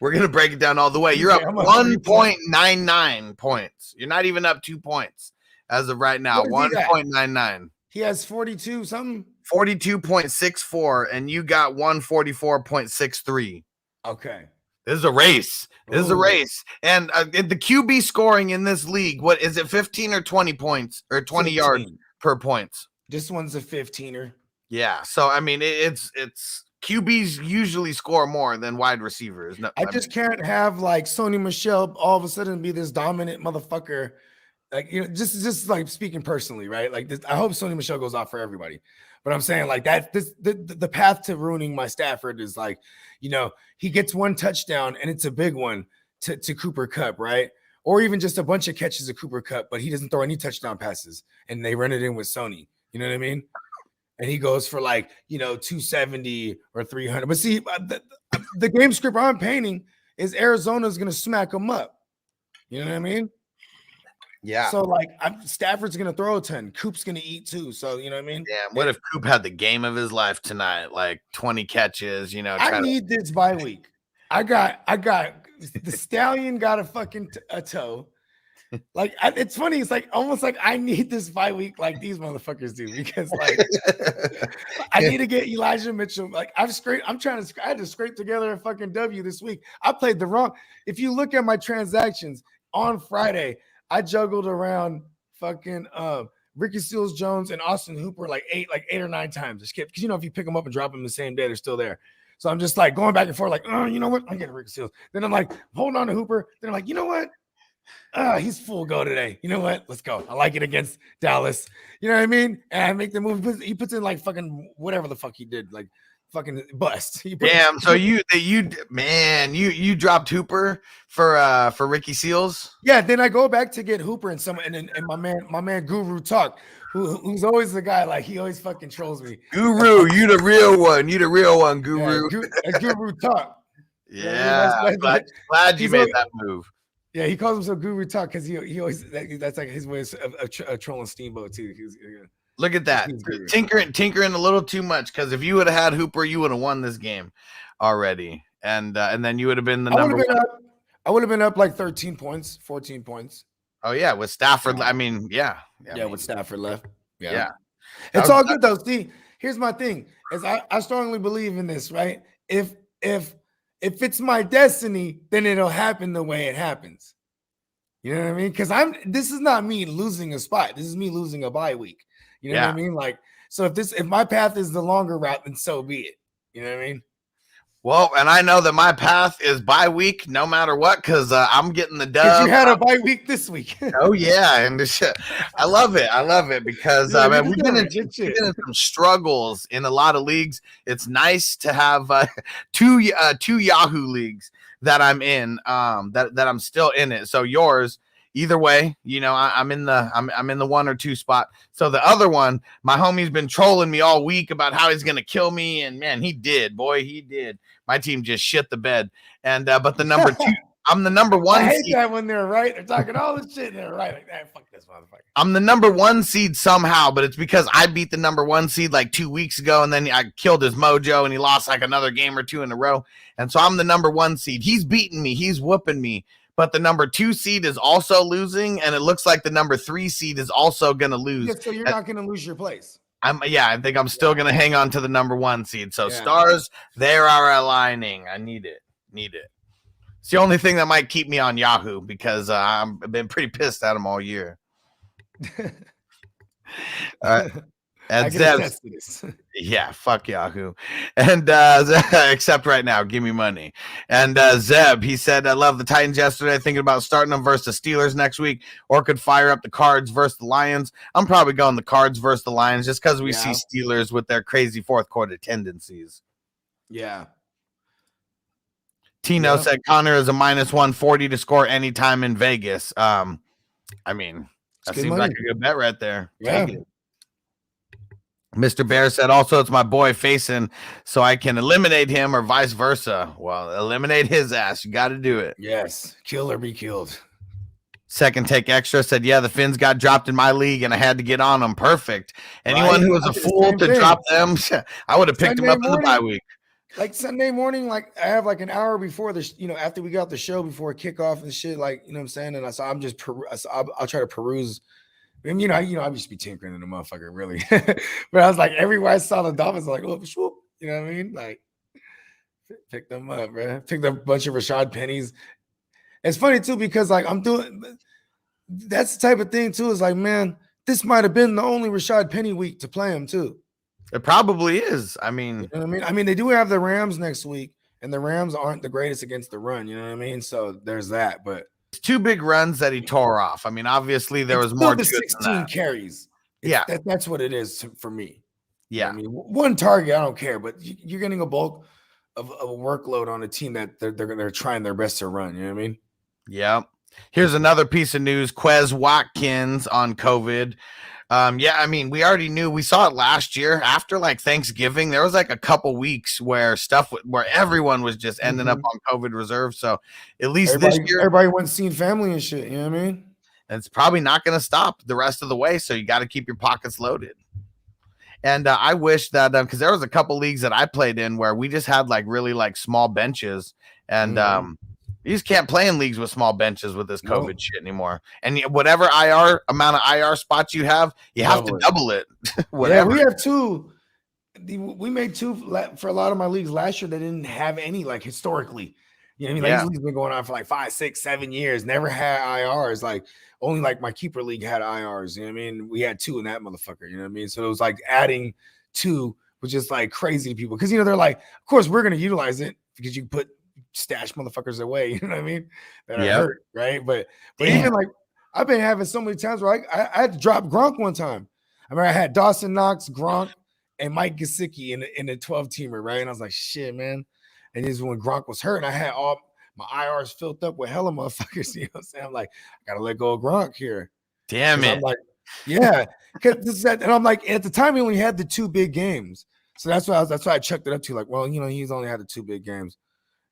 Speaker 1: We're gonna break it down all the way. You're up 1.99 points. You're not even up 2 points. As of right now, 1.99.
Speaker 2: He has 42 something.
Speaker 1: 42.64, and you got 144.63.
Speaker 2: Okay.
Speaker 1: This is a race. And the QB scoring in this league, what is it, 15 or 20 points or 20 15. Yards per points?
Speaker 2: This one's a 15er.
Speaker 1: Yeah. So, I mean, it's QBs usually score more than wide receivers. No,
Speaker 2: I just can't have like Sony Michel all of a sudden be this dominant motherfucker. Like, just like speaking personally, right? Like this, I hope Sony Michel goes off for everybody. But I'm saying like that, the path to ruining my Stafford is like, he gets one touchdown and it's a big one to Cooper Kupp, right? Or even just a bunch of catches of Cooper Kupp, but he doesn't throw any touchdown passes and they run it in with Sony. You know what I mean? And he goes for like, 270 or 300. But see, the game script I'm painting is Arizona's going to smack him up. You know what I mean?
Speaker 1: Yeah.
Speaker 2: So like Stafford's gonna throw a ton. Coop's gonna eat too. So you know what I mean?
Speaker 1: Yeah. What if Coop had the game of his life tonight? Like 20 catches,
Speaker 2: I need this bye week. I got the Stallion got a fucking a toe. Like it's funny, it's like almost like I need this bye week like these motherfuckers do, because like I need to get Elijah Mitchell. Like I had to scrape together a fucking W this week. I played the wrong. If you look at my transactions on Friday, I juggled around fucking Ricky Seals-Jones and Austin Hooper like eight or 9 times. Just kept, because if you pick them up and drop them the same day, they're still there. So I'm just like going back and forth, like, oh, you know what? I'm getting Ricky Seals. Then I'm like, hold on to Hooper. Then I'm like, you know what? He's full go today. You know what? Let's go. I like it against Dallas. You know what I mean? And I make the move. He puts in like fucking whatever the fuck he did, like fucking bust.
Speaker 1: Damn. So you dropped Hooper for Ricky Seals?
Speaker 2: Yeah. Then I go back to get Hooper and my man Guru Talk, who's always the guy, like he always fucking trolls me.
Speaker 1: Guru, you the real one. Guru.
Speaker 2: Yeah, Guru Talk.
Speaker 1: Yeah. Glad you made that move.
Speaker 2: Yeah, he calls himself Guru Talk because he always that's like his way of trolling Steamboat too.
Speaker 1: Look at that. Tinkering a little too much, because if you would have had Hooper, you would have won this game already. And then you would have been the number one.
Speaker 2: I would have been up like 13 points, 14 points.
Speaker 1: Oh, yeah, with Stafford. I mean, yeah.
Speaker 2: With Stafford left.
Speaker 1: Yeah.
Speaker 2: It's all good, though. See, here's my thing. Is I strongly believe in this, right? If it's my destiny, then it'll happen the way it happens. You know what I mean? Because this is not me losing a spot. This is me losing a bye week. You know what I mean? Like, so if my path is the longer route, then so be it. You know what I mean?
Speaker 1: Well, and I know that my path is bye week no matter what, because I'm getting the dub.
Speaker 2: You had a bye week this week.
Speaker 1: Oh, yeah. And I love it because we've been in some struggles in a lot of leagues. It's nice to have two Yahoo leagues that I'm in, that I'm still in it. So yours, either way, I'm in the 1 or 2 spot. So the other one, my homie's been trolling me all week about how he's gonna kill me, and man, he did. My team just shit the bed. And but the number 2, I'm the number 1.
Speaker 2: I hate that when they're right. They're talking all this shit and they're right. Like, hey, fuck this motherfucker.
Speaker 1: I'm the number 1 seed somehow, but it's because I beat the number 1 seed like 2 weeks ago, and then I killed his mojo, and he lost like another game or 2 in a row. And so I'm the number 1 seed. He's beating me. He's whooping me. But the number 2 seed is also losing, and it looks like the number 3 seed is also going to lose.
Speaker 2: Yeah, so you're not going to lose your place.
Speaker 1: I think I'm still going to hang on to the number 1 seed. So stars, they are aligning. I need it. It's the only thing that might keep me on Yahoo, because I've been pretty pissed at him all year. All right. And Zeb, yeah, fuck Yahoo. And except right now, give me money. And Zeb, he said, I love the Titans yesterday, thinking about starting them versus the Steelers next week, or could fire up the Cards versus the Lions. I'm probably going the Cards versus the Lions, just because we see Steelers with their crazy fourth quarter tendencies.
Speaker 2: Yeah.
Speaker 1: Tino said Connor is a -140 to score anytime in Vegas. I mean, that seems like a good bet right there.
Speaker 2: Yeah.
Speaker 1: Take it. Mr. Bear said, also, it's my boy facing, so I can eliminate him or vice versa. Well, eliminate his ass. You got to do it.
Speaker 2: Yes. Kill or be killed.
Speaker 1: Second Take Extra said, yeah, the Finns got dropped in my league, and I had to get on them. Perfect. Anyone who was a fool to drop them, I would have picked them up in the bye week.
Speaker 2: Like Sunday morning, like I have like an hour before the, after we got the show, before kickoff and shit, like, you know what I'm saying? And I'm just, I'll try to peruse. I mean, I used to be tinkering in the motherfucker, really. But I was like, everywhere I saw the Dolphins, like, oh, swoop, you know what I mean? Like, pick them up, bro. Picked up a bunch of Rashad Pennies. It's funny, too, because, like, that's the type of thing, too, is like, man, this might have been the only Rashad Penny week to play him, too.
Speaker 1: It probably is. I mean,
Speaker 2: you know what I mean? They do have the Rams next week, and the Rams aren't the greatest against the run, you know what I mean? So there's that, but.
Speaker 1: 2 big runs that he tore off. I mean, obviously there was more to
Speaker 2: 16 carries. That's what it is for me.
Speaker 1: Yeah.
Speaker 2: I mean, 1 target, I don't care, but you're getting a bulk of a workload on a team that they're trying their best to run. You know what I mean?
Speaker 1: Yeah. Here's another piece of news. Quez Watkins on COVID. I mean, we already knew. We saw it last year after like Thanksgiving. There was like a couple weeks where everyone was just ending up on COVID reserve. So at least this year,
Speaker 2: everybody went seeing family and shit. You know what I mean?
Speaker 1: And it's probably not going to stop the rest of the way. So you got to keep your pockets loaded. And I wish that because there was a couple leagues that I played in where we just had like really like small benches, and you just can't play in leagues with small benches with this COVID shit anymore. And whatever amount of IR spots you have to double it. Whatever.
Speaker 2: Yeah, we have 2. We made 2 for a lot of my leagues last year that didn't have any, like, historically. You know what I mean? Like, these leagues been going on for like 5, 6, 7 years. Never had IRs. Like, only like my keeper league had IRs. You know what I mean? We had 2 in that motherfucker. You know what I mean? So it was like adding 2 was just like crazy to people, because they're like, of course we're gonna utilize it because you put stash motherfuckers away, you know what I mean? That are hurt, right? But even like I've been having so many times where I had to drop Gronk one time. I remember I had Dawson Knox, Gronk, and Mike Gesicki in a 12-teamer, right? And I was like, shit, man. And this is when Gronk was hurt, and I had all my IRs filled up with hella motherfuckers. You know what I'm saying? I'm like, I gotta let go of Gronk here.
Speaker 1: Damn it.
Speaker 2: I'm like, yeah. And I'm like, at the time he only had the 2 big games. So that's why I chucked it up to, like, well, he's only had the 2 big games.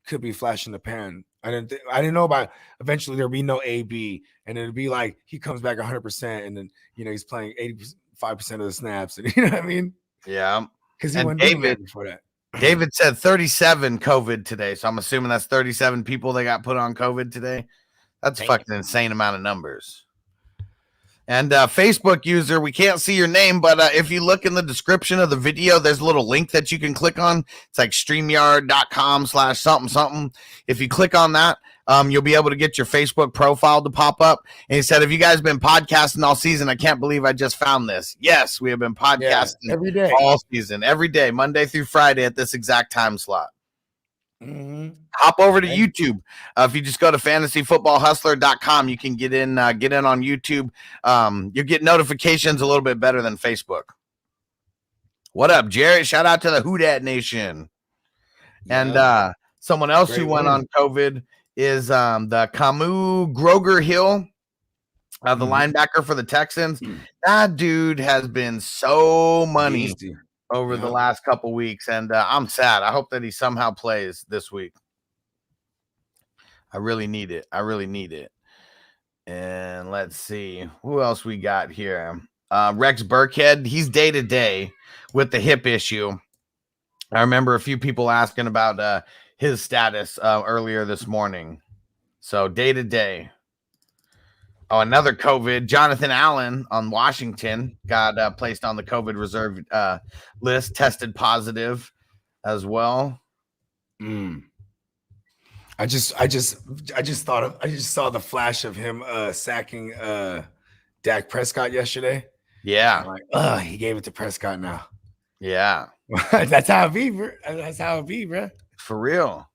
Speaker 2: Could be flash in the pan. I didn't know about eventually there'll be no AB, and it'll be like he comes back 100%, and then he's playing 5% of the snaps. And you know what I mean?
Speaker 1: Yeah.
Speaker 2: Because he
Speaker 1: And
Speaker 2: wasn't doing that before that.
Speaker 1: David said 37 COVID today. So I'm assuming that's 37 people that got put on COVID today. That's a fucking insane amount of numbers. And Facebook user, we can't see your name, but if you look in the description of the video, there's a little link that you can click on. It's like StreamYard.com/something. If you click on that, you'll be able to get your Facebook profile to pop up. And he said, have you guys been podcasting all season? I can't believe I just found this. Yes, we have been podcasting
Speaker 2: every day,
Speaker 1: all season, every day, Monday through Friday at this exact time slot.
Speaker 2: Mm-hmm.
Speaker 1: Hop over to YouTube. If you just go to fantasyfootballhustler.com, you can get in on YouTube. You'll get notifications a little bit better than Facebook. What up, Jared? Shout out to the Who Dat Nation. Yeah. And someone else who went on COVID is the Camus Groger Hill, the linebacker for the Texans. That dude has been so money over the last couple weeks, and I'm sad. I hope that he somehow plays this week. I really need it. And let's see who else we got here. Rex Burkhead, he's day to day with the hip issue. I remember a few people asking about his status earlier this morning. So day to day. Oh, another COVID. Jonathan Allen on Washington got placed on the COVID reserve list, tested positive as well.
Speaker 2: I just saw the flash of him sacking Dak Prescott yesterday.
Speaker 1: Yeah.
Speaker 2: I'm like, he gave it to Prescott now.
Speaker 1: Yeah.
Speaker 2: That's how it be, bro.
Speaker 1: For real.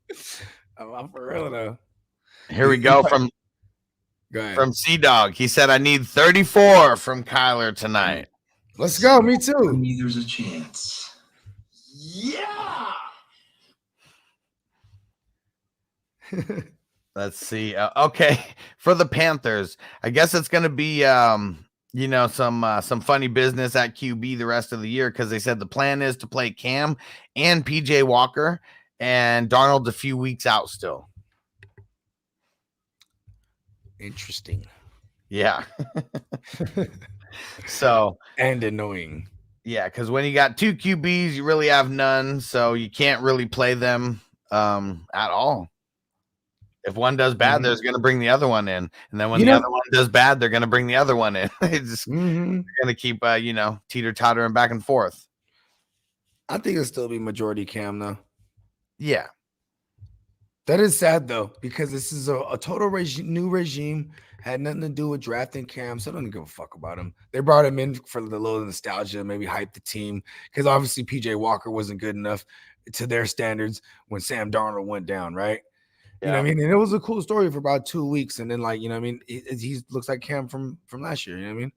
Speaker 2: I'm for real though.
Speaker 1: Here we go from Sea Dog. He said, I need 34 from Kyler tonight.
Speaker 2: Let's go. Me too.
Speaker 3: Me, there's a chance.
Speaker 1: Yeah. Let's see. Okay. For the Panthers, I guess it's going to be, some funny business at QB the rest of the year, because they said the plan is to play Cam and PJ Walker, and Darnold's a few weeks out still.
Speaker 2: Interesting.
Speaker 1: Yeah. So,
Speaker 2: and annoying.
Speaker 1: Yeah, because when you got two QBs, you really have none, so you can't really play them at all. If one does bad, there's going to bring the other one in, and then when the other one does bad, they're going to bring the other one in. It's just going to keep teeter-tottering back and forth.
Speaker 2: I think it'll still be majority Cam though.
Speaker 1: Yeah.
Speaker 2: That is sad though, because this is a total new regime. Had nothing to do with drafting Cam, so I don't give a fuck about him. They brought him in for the little nostalgia, maybe hype the team, because obviously PJ Walker wasn't good enough to their standards when Sam Darnold went down, right? You know what I mean? And it was a cool story for about 2 weeks, and then he looks like Cam from last year. You know what I mean?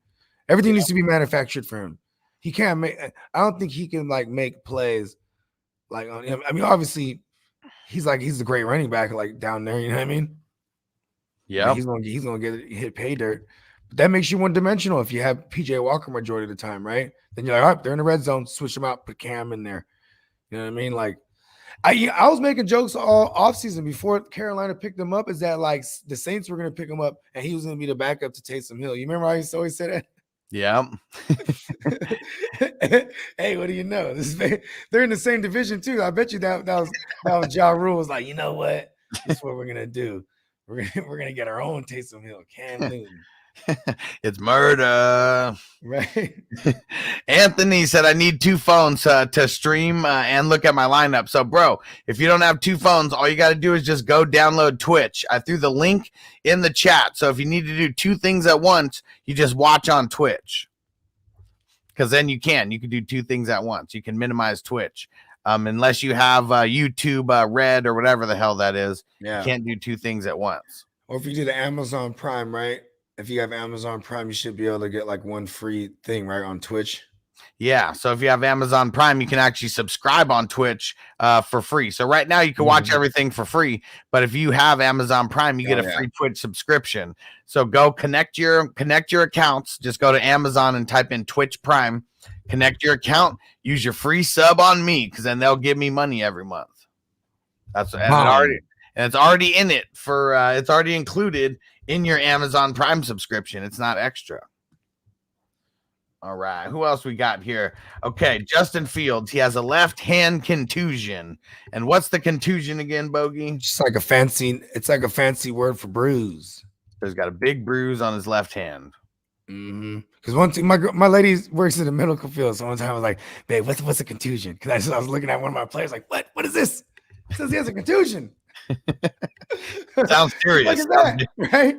Speaker 2: Everything needs to be manufactured for him. He can't make. I don't think he can make plays like on him. I mean, obviously. He's the great running back, down there. You know what I mean?
Speaker 1: Yeah.
Speaker 2: He's gonna get hit pay dirt. But that makes you one dimensional if you have PJ Walker majority of the time, right? Then you're like, all right, they're in the red zone, switch them out, put Cam in there. You know what I mean? I was making jokes all offseason before Carolina picked him up, is that the Saints were gonna pick him up and he was gonna be the backup to Taysom Hill. You remember how he always said that?
Speaker 1: Yeah.
Speaker 2: Hey, what do you know? They're in the same division too. I bet you that was Ja Rule was like, you know what? This is what we're gonna do. We're gonna get our own Taysom Hill, Cam Newton.
Speaker 1: It's murder,
Speaker 2: right?
Speaker 1: Anthony said, I need 2 phones to stream and look at my lineup. So, bro, if you don't have 2 phones, all you got to do is just go download Twitch. I threw the link in the chat. So if you need to do 2 things at once, you just watch on Twitch, because then you can do 2 things at once. You can minimize Twitch. Unless you have YouTube Red or whatever the hell that is.
Speaker 2: Yeah.
Speaker 1: You can't do 2 things at once.
Speaker 2: Or if you do the Amazon Prime, right? If you have Amazon Prime, you should be able to get 1 free thing, right, on Twitch.
Speaker 1: Yeah, so if you have Amazon Prime, you can actually subscribe on Twitch for free. So right now you can watch everything for free, but if you have Amazon Prime, you get a free Twitch subscription. So go connect your accounts. Just go to Amazon and type in Twitch Prime. Connect your account. Use your free sub on me, because then they'll give me money every month. It's already in it for. It's already included in your Amazon Prime subscription. It's not extra. All right. Who else we got here? Okay, Justin Fields. He has a left hand contusion. And what's the contusion again, Bogey?
Speaker 2: It's like a fancy word for bruise.
Speaker 1: So he's got a big bruise on his left hand.
Speaker 2: Because one thing, my lady works in the medical field. So one time I was like, babe, what's a contusion? Because I was looking at one of my players like, what is this? It says he has a contusion.
Speaker 1: Sounds serious.
Speaker 2: What is that? Right?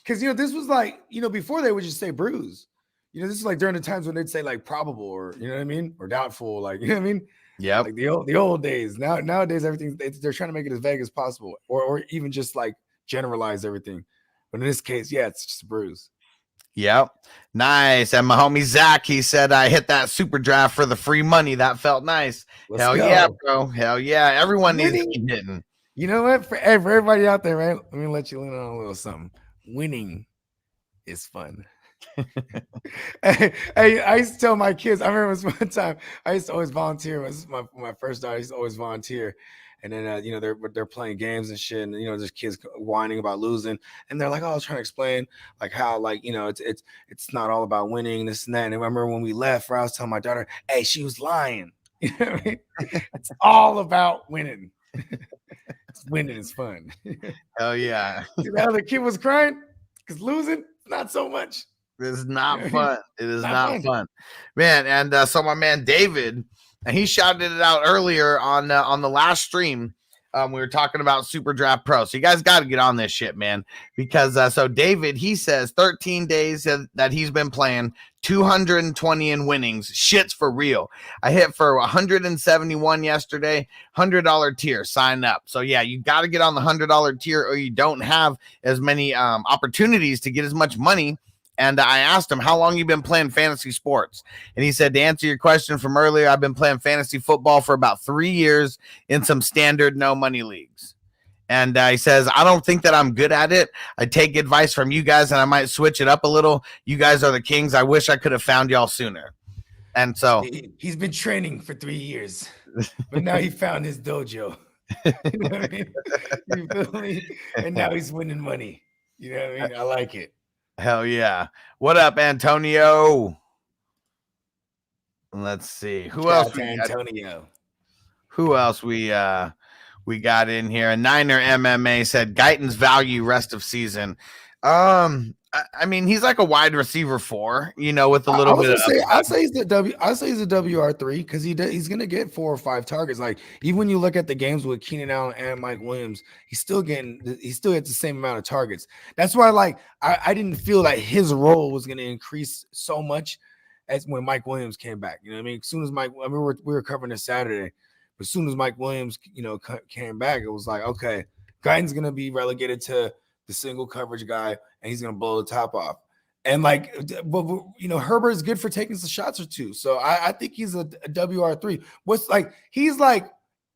Speaker 2: Because, this was like, before they would just say bruise. This is like during the times when they'd say like probable or, you know what I mean? Or doubtful, like, you know what I mean?
Speaker 1: Yeah.
Speaker 2: Like the old days. Nowadays, everything, they're trying to make it as vague as possible or even just like generalize everything. But in this case, yeah, it's just a bruise.
Speaker 1: Yep. Nice. And my homie Zach, he said, I hit that super draft for the free money. That felt nice. Hell yeah, bro. Hell yeah. Everyone needs to keep hitting.
Speaker 2: You know what? For everybody out there, right? Let me let you in on a little something. Winning is fun. Hey, I used to tell my kids, I remember this one time, I used to always volunteer. This is my first daughter. I used to always volunteer. And then, they're playing games and shit. And, there's kids whining about losing. And they're like, oh, I was trying to explain like how, like, it's not all about winning, this and that. And I remember when we left, I was telling my daughter, hey, she was lying. You know what I mean? It's all about winning. Winning is fun.
Speaker 1: Hell yeah.
Speaker 2: The other kid was crying because losing, not so much.
Speaker 1: It is not fun. It is not fun. Man, and so my man David, and he shouted it out earlier on the last stream. We were talking about Super Draft Pro. So you guys got to get on this shit, man. Because so David, he says 13 days that he's been playing, 220 in winnings. Shit's for real. I hit for 171 yesterday, $100 tier. Sign up. So yeah, you got to get on the $100 tier or you don't have as many opportunities to get as much money. And I asked him, how long you been playing fantasy sports? And he said, to answer your question from earlier, I've been playing fantasy football for about 3 years in some standard no money leagues. And he says, I don't think that I'm good at it. I take advice from you guys and I might switch it up a little. You guys are the kings. I wish I could have found y'all sooner. And so
Speaker 2: he's been training for 3 years, but now he found his dojo. You know what I mean? You feel me? And now he's winning money. You know what I mean? I like it.
Speaker 1: Hell yeah. What up, Antonio? Let's see. Who else we got in here? A Niner MMA said Guyton's value rest of season. I mean, he's like a wide receiver 4, with a little bit of
Speaker 2: I'd say he's a WR3 because he's gonna get 4 or 5 targets. Like even when you look at the games with Keenan Allen and Mike Williams, he still gets the same amount of targets. That's why I didn't feel like his role was gonna increase so much as when Mike Williams came back. You know what I mean? As soon as we were covering this Saturday, but as soon as Mike Williams, came back, it was like, okay, Guyton's gonna be relegated to the single coverage guy, and he's going to blow the top off. And Herbert is good for taking some shots or two. So I think he's a WR3.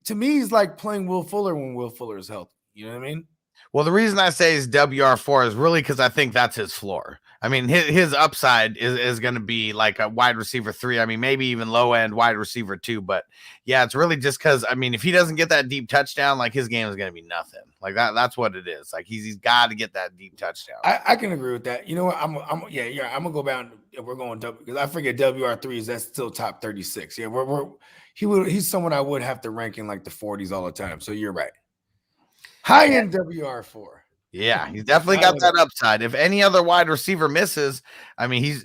Speaker 2: To me, he's like playing Will Fuller when Will Fuller is healthy. You know what I mean?
Speaker 1: Well, the reason I say he's WR4 is really because I think that's his floor. I mean, his upside is going to be like a wide receiver 3. I mean, maybe even low end wide receiver 2. But yeah, it's really just because, I mean, if he doesn't get that deep touchdown, like his game is going to be nothing. Like that's what it is. Like he's got to get that deep touchdown.
Speaker 2: I can agree with that. You know what? I'm gonna go down. We're going W because I forget WR3s. That's still top 36. Yeah, he's someone I would have to rank in like the 40s all the time. So you're right. High end WR4.
Speaker 1: Yeah, he's definitely got that upside. If any other wide receiver misses, I mean, he's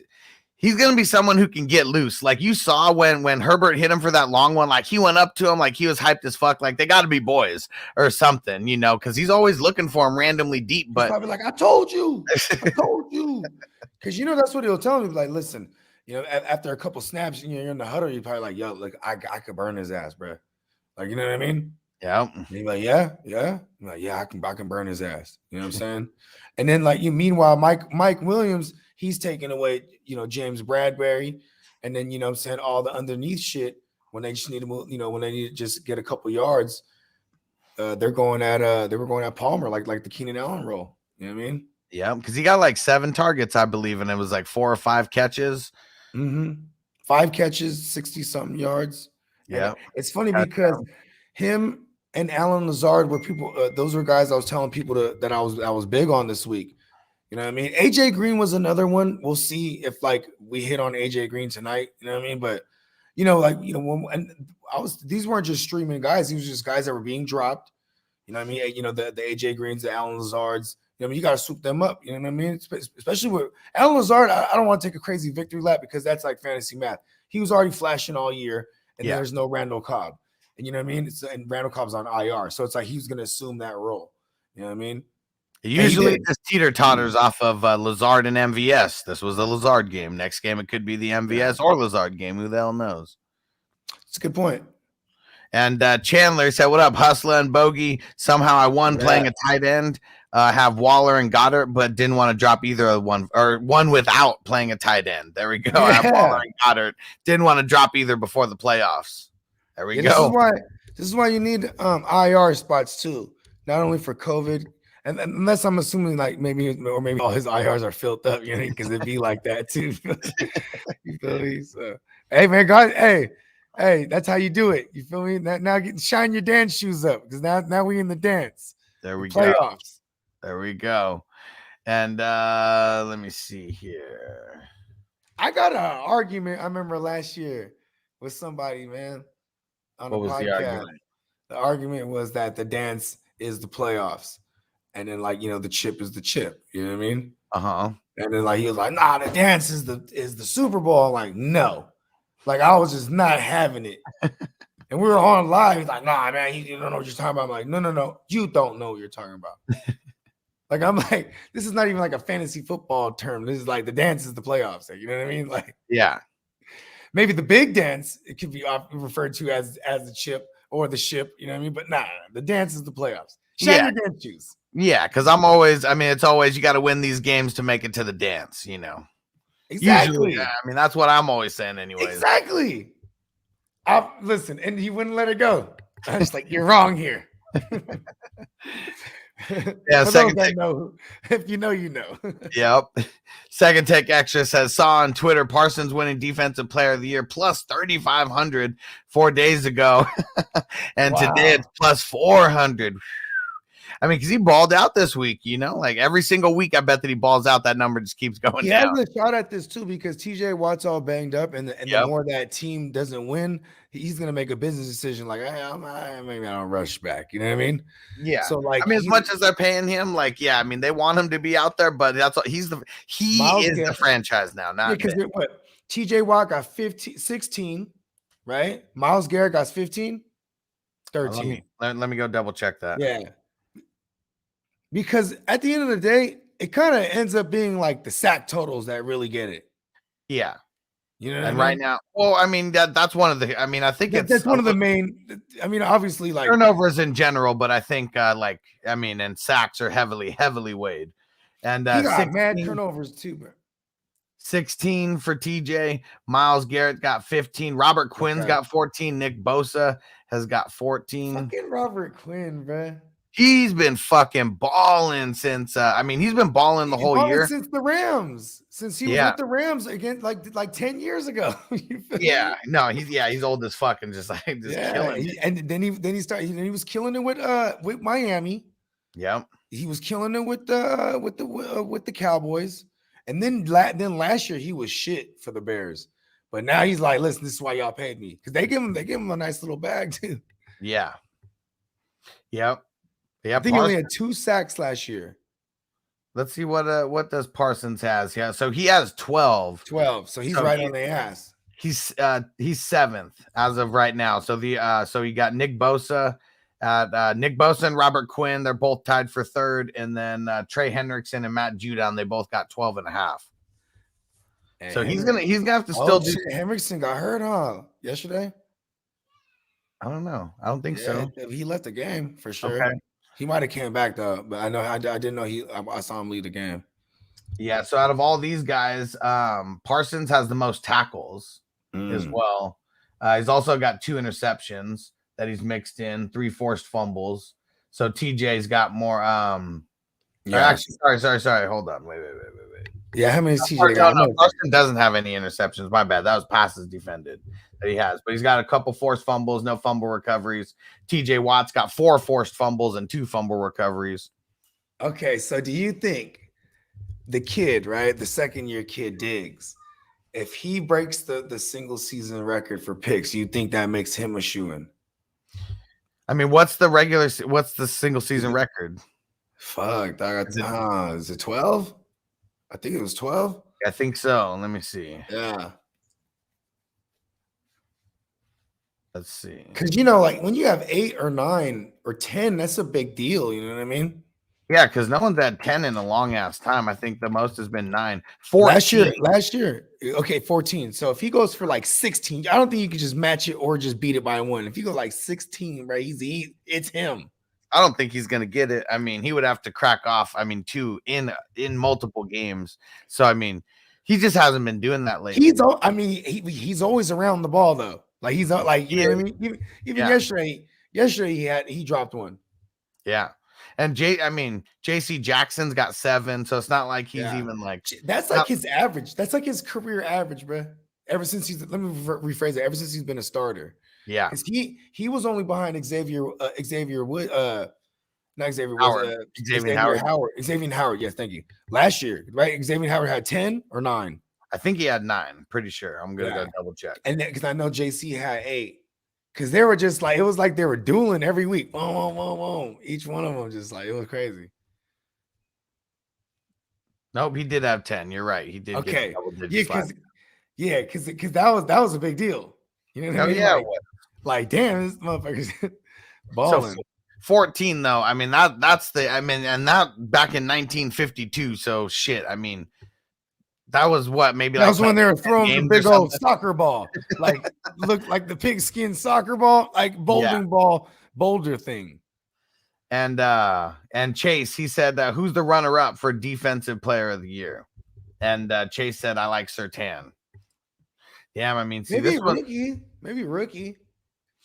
Speaker 1: going to be someone who can get loose. Like you saw when Herbert hit him for that long one, like he went up to him like he was hyped as fuck. Like they got to be boys or something, because he's always looking for him randomly deep. But
Speaker 2: he's probably like, I told you. Because that's what he'll tell me. Like, listen, after a couple snaps, you're in the huddle, you're probably like, yo, like I could burn his ass, bro. Like, you know what I mean?
Speaker 1: Yeah.
Speaker 2: He's like, yeah. I'm like, yeah, I can burn his ass. You know what I'm saying? And then meanwhile, Mike Williams, he's taking away, James Bradbury, and then what I'm saying, all the underneath shit when they just need to move, when they need to just get a couple yards, they're going at Palmer like the Keenan Allen role. You know what I mean?
Speaker 1: Yeah, because he got like 7 targets, I believe, and it was like 4 or 5 catches.
Speaker 2: 5 catches, 60 something yards.
Speaker 1: Yeah,
Speaker 2: and it's funny because him and Alan Lazard were people. Those were guys I was telling people that I was big on this week. You know what I mean? AJ Green was another one. We'll see if like we hit on AJ Green tonight. You know what I mean? But these weren't just streaming guys. These were just guys that were being dropped. You know what I mean? The AJ Greens, the Alan Lazards. You know, you got to swoop them up. You know what I mean? Especially with Alan Lazard. I don't want to take a crazy victory lap because that's like fantasy math. He was already flashing all year, and there's no Randall Cobb. And you know what I mean? And Randall Cobb's on IR, so it's like he's going to assume that role. You know what I mean?
Speaker 1: Usually this teeter-totters off of Lazard and MVS. This was the Lazard game. Next game, it could be the MVS or Lazard game. Who the hell knows?
Speaker 2: It's a good point.
Speaker 1: And Chandler said, what up, Hustler and Bogey? Somehow I won playing a tight end. Have Waller and Goddard, but didn't want to drop either of one, or one without playing a tight end. There we go. I have Waller and Goddard. Didn't want to drop either before the playoffs. There we go.
Speaker 2: This is why you need IR spots too. Not only for COVID, and unless I'm assuming like maybe all his IRs are filled up, you know, because it'd be like that too. You feel me? So, hey man, God, hey, that's how you do it. You feel me? Now shine your dance shoes up because now we in the dance.
Speaker 1: There we
Speaker 2: go. Playoffs.
Speaker 1: There we go. And let me see here.
Speaker 2: I got an argument I remember last year with somebody, man. On
Speaker 1: what was
Speaker 2: podcast.
Speaker 1: The argument?
Speaker 2: The argument was that the dance is the playoffs. And then the chip is the chip. You know what I mean?
Speaker 1: Uh-huh.
Speaker 2: And then he was like, nah, the dance is the Super Bowl. I'm like, no. Like I was just not having it. And we were on live. He's like, nah, man, you don't know what you're talking about. I'm like, no. You don't know what you're talking about. Like, I'm like, this is not even like a fantasy football term. This is like the dance is the playoffs. Like, you know what I mean? Like,
Speaker 1: yeah.
Speaker 2: Maybe the big dance, it could be referred to as the chip or the ship, you know what I mean? But nah, the dance is the playoffs. Shine your dance shoes.
Speaker 1: Yeah, because it's always you got to win these games to make it to the dance, you know.
Speaker 2: Exactly.
Speaker 1: Usually, that's what I'm always saying anyways.
Speaker 2: Exactly. Listen, and he wouldn't let it go. I was like, you're wrong here.
Speaker 1: Yeah, second take.
Speaker 2: If you know, you know.
Speaker 1: Yep. Second Take Extra says, saw on Twitter Parsons winning Defensive Player of the Year plus 3,500 4 days ago. And today it's plus 400. I mean, because he balled out this week, you know, like every single week, I bet that he balls out. That number just keeps going down.
Speaker 2: He has a shot at this too because TJ Watt's all banged up, and the more that team doesn't win, he's going to make a business decision like, hey, maybe I don't rush back. You know what I mean?
Speaker 1: Yeah.
Speaker 2: So like,
Speaker 1: as much as they're paying him, like, they want him to be out there, but that's what he is the franchise now. Not
Speaker 2: because TJ Watt got 16, right? Myles Garrett got 15, 13.
Speaker 1: Let me go double check that.
Speaker 2: Yeah. Because at the end of the day, it kind of ends up being like the sack totals that really get it.
Speaker 1: Yeah.
Speaker 2: You know what
Speaker 1: and
Speaker 2: I mean?
Speaker 1: Right now, well, I mean, that's one of the, I think
Speaker 2: that's one of the main, obviously like
Speaker 1: turnovers in general, but I think and sacks are heavily weighed. And
Speaker 2: he got mad turnovers too, bro.
Speaker 1: 16 for TJ. Myles Garrett got 15. Robert Quinn's got 14. Nick Bosa has got 14.
Speaker 2: Fucking Robert Quinn, bro.
Speaker 1: He's been fucking balling since he's been balling the whole year.
Speaker 2: Since the Rams. Since he was with the Rams again like 10 years ago.
Speaker 1: He's old as fuck and just killing it.
Speaker 2: And then he started, he was killing it with Miami.
Speaker 1: Yep.
Speaker 2: He was killing it with the Cowboys. And then last year he was shit for the Bears. But now he's like, listen, this is why y'all paid me. Because they give him a nice little bag too.
Speaker 1: Yeah. Yep. Yeah,
Speaker 2: I think he only had 2 sacks last year.
Speaker 1: Let's see what does Parsons has. Yeah, so he has 12.
Speaker 2: 12. So he's right on the ass.
Speaker 1: He's 7th as of right now. So so you got Nick Bosa and Robert Quinn. They're both tied for 3rd, and then Trey Hendrickson and Matt Judon. They both got 12.5. So he's gonna have to still do.
Speaker 2: Hendrickson got hurt, yesterday.
Speaker 1: I don't know. I don't think so.
Speaker 2: He left the game for sure.
Speaker 1: Okay.
Speaker 2: He might have came back though, but I didn't know I saw him leave the game.
Speaker 1: Yeah, so out of all these guys, Parsons has the most tackles as well. He's also got 2 interceptions that he's mixed in, 3 forced fumbles. So TJ's got more. Actually, sorry. Hold on. Wait.
Speaker 2: Yeah, how many is TJ got?
Speaker 1: No, Parsons doesn't have any interceptions. My bad. That was passes defended that he has. But he's got a couple forced fumbles, no fumble recoveries. TJ Watt's got 4 forced fumbles and 2 fumble recoveries.
Speaker 2: Okay, so do you think the kid, right? The second-year kid, Diggs. If he breaks the single season record for picks, you think that makes him a shoo-in?
Speaker 1: I mean, what's the single season record?
Speaker 2: Fuck, is it 12? I think it was 12.
Speaker 1: I think so. Let me see.
Speaker 2: Yeah.
Speaker 1: Let's see.
Speaker 2: Because, like when you have 8 or 9 or 10, that's a big deal. You know what I mean?
Speaker 1: Yeah, because no one's had 10 in a long ass time. I think the most has been 9. 14.
Speaker 2: Last year. Okay, 14. So if he goes for like 16, I don't think you can just match it or just beat it by 1. If you go like 16, right, it's him.
Speaker 1: I don't think he's gonna get it. I mean, he would have to crack off. I mean, 2 in multiple games. So I mean, he just hasn't been doing that lately.
Speaker 2: He's always around the ball though. Like he's like, you know what I mean? Even yesterday he dropped one.
Speaker 1: Yeah. And JC Jackson's got 7, so it's not like he's even like
Speaker 2: that's like his average. That's like his career average, bro. Ever since let me rephrase it. Ever since he's been a starter.
Speaker 1: Yeah.
Speaker 2: Because he was only behind Xavier Wood, not Xavier
Speaker 1: Howard.
Speaker 2: Woods, Xavier Howard. Xavier Howard, yes, thank you. Last year, right? Xavier Howard had 10 or 9.
Speaker 1: I think he had 9, pretty sure. I'm gonna go double check.
Speaker 2: And then because I know JC had 8. Because they were just like, it was like they were dueling every week. Boom, boom, boom, boom. Each one of them just like, it was crazy.
Speaker 1: Nope, he did have 10. You're right. He did.
Speaker 2: Okay.
Speaker 1: Get double digits.
Speaker 2: Because that was a big deal. You know what I mean?
Speaker 1: Yeah.
Speaker 2: Like, damn, this motherfucker's balling.
Speaker 1: So 14 though. I mean, that's and that back in 1952. So shit. I mean, that was what maybe
Speaker 2: that was when they were throwing the big old soccer ball, like looked like the pigskin soccer ball, like bowling ball boulder thing.
Speaker 1: And Chase, he said, who's the runner-up for defensive player of the year? And Chase said, I like Surtain. Yeah, I mean, see,
Speaker 2: maybe rookie.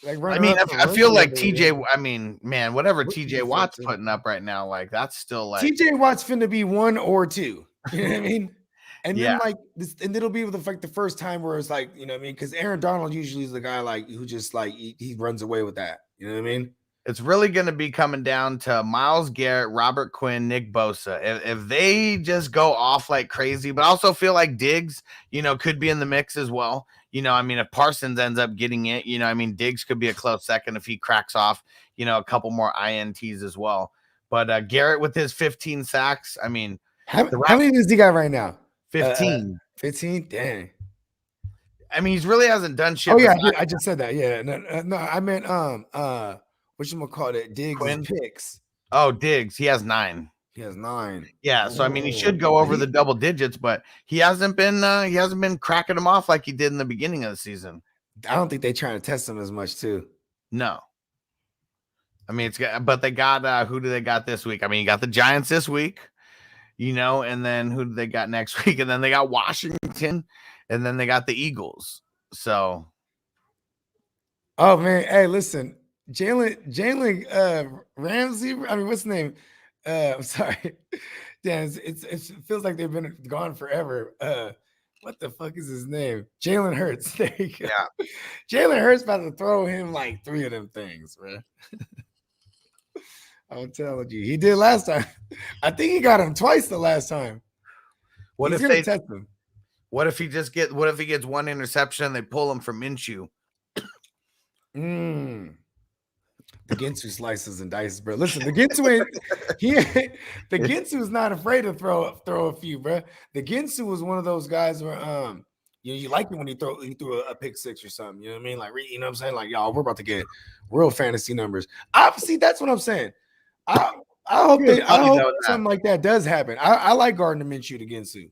Speaker 2: Like
Speaker 1: I mean, I feel like TJ. I mean, man, whatever TJ Watt's putting up right now, like that's still like
Speaker 2: TJ Watt's finna be 1 or 2. You know what I mean? And then like this, and it'll be the first time where it's like, you know what I mean? Because Aaron Donald usually is the guy like who just like he runs away with that. You know what I mean?
Speaker 1: It's really going to be coming down to Myles Garrett, Robert Quinn, Nick Bosa. If they just go off like crazy, but I also feel like Diggs, could be in the mix as well. I mean, if Parsons ends up getting it, I mean, Diggs could be a close second if he cracks off, a couple more INTs as well. But Garrett with his 15 sacks, I mean,
Speaker 2: how many does he got right now?
Speaker 1: 15.
Speaker 2: 15? Dang.
Speaker 1: I mean, he really hasn't done shit.
Speaker 2: Oh, yeah, I just said that. Yeah. No, I meant whatchamacallit, Diggs picks.
Speaker 1: Oh, Diggs. He has 9.
Speaker 2: He has 9.
Speaker 1: Yeah, so I mean, he should go over the double digits, but he hasn't been cracking them off like he did in the beginning of the season.
Speaker 2: I don't think they're trying to test him as much too.
Speaker 1: No. I mean, but they got who do they got this week? I mean, you got the Giants this week, and then who do they got next week? And then they got Washington, and then they got the Eagles. So,
Speaker 2: oh man, hey, listen, Jaylen Ramsey. I mean, what's his name? I'm sorry. Damn, it feels like they've been gone forever. What the fuck is his name? Jalen Hurts. There you go.
Speaker 1: Yeah.
Speaker 2: Jalen Hurts about to throw him like 3 of them things, bro. I'm telling you, he did last time. I think he got him twice the last time.
Speaker 1: What
Speaker 2: He's
Speaker 1: if they
Speaker 2: test him?
Speaker 1: What if he gets 1 interception and they pull him from Minshew?
Speaker 2: The Ginsu slices and dices, bro. Listen, the Ginsu the Ginsu is not afraid to throw a few, bro. The Ginsu was one of those guys where you like it when he threw a pick 6 or something. You know what I mean? Like, you know what I'm saying? Like, y'all, we're about to get real fantasy numbers. Obviously, that's what I'm saying. I hope something like that does happen. I like Gardner Minshew to Ginsu.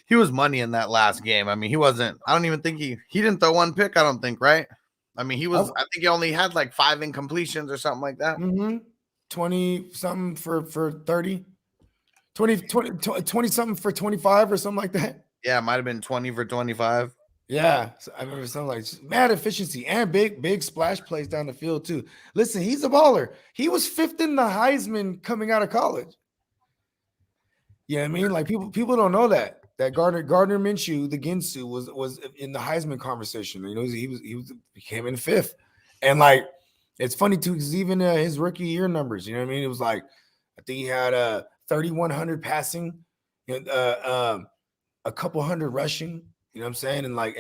Speaker 1: He was money in that last game. I mean, he wasn't. I don't even think he didn't throw 1 pick. I don't think, right? I mean, I think he only had like 5 incompletions or something like that.
Speaker 2: 20 something for 30, 20 something for 25 or something like that.
Speaker 1: Yeah, it might have been 20 for 25.
Speaker 2: Yeah, so I remember something like mad efficiency and big splash plays down the field too. Listen, he's a baller. He was 5th in the Heisman coming out of college. Yeah, I mean, like people don't know that Gardner Minshew, the Ginsu, was in the Heisman conversation. He came in 5th, and like it's funny too because even his rookie year numbers, you know what I mean? It was like I think he had 3,100 passing A couple hundred rushing. You know what I'm saying? And like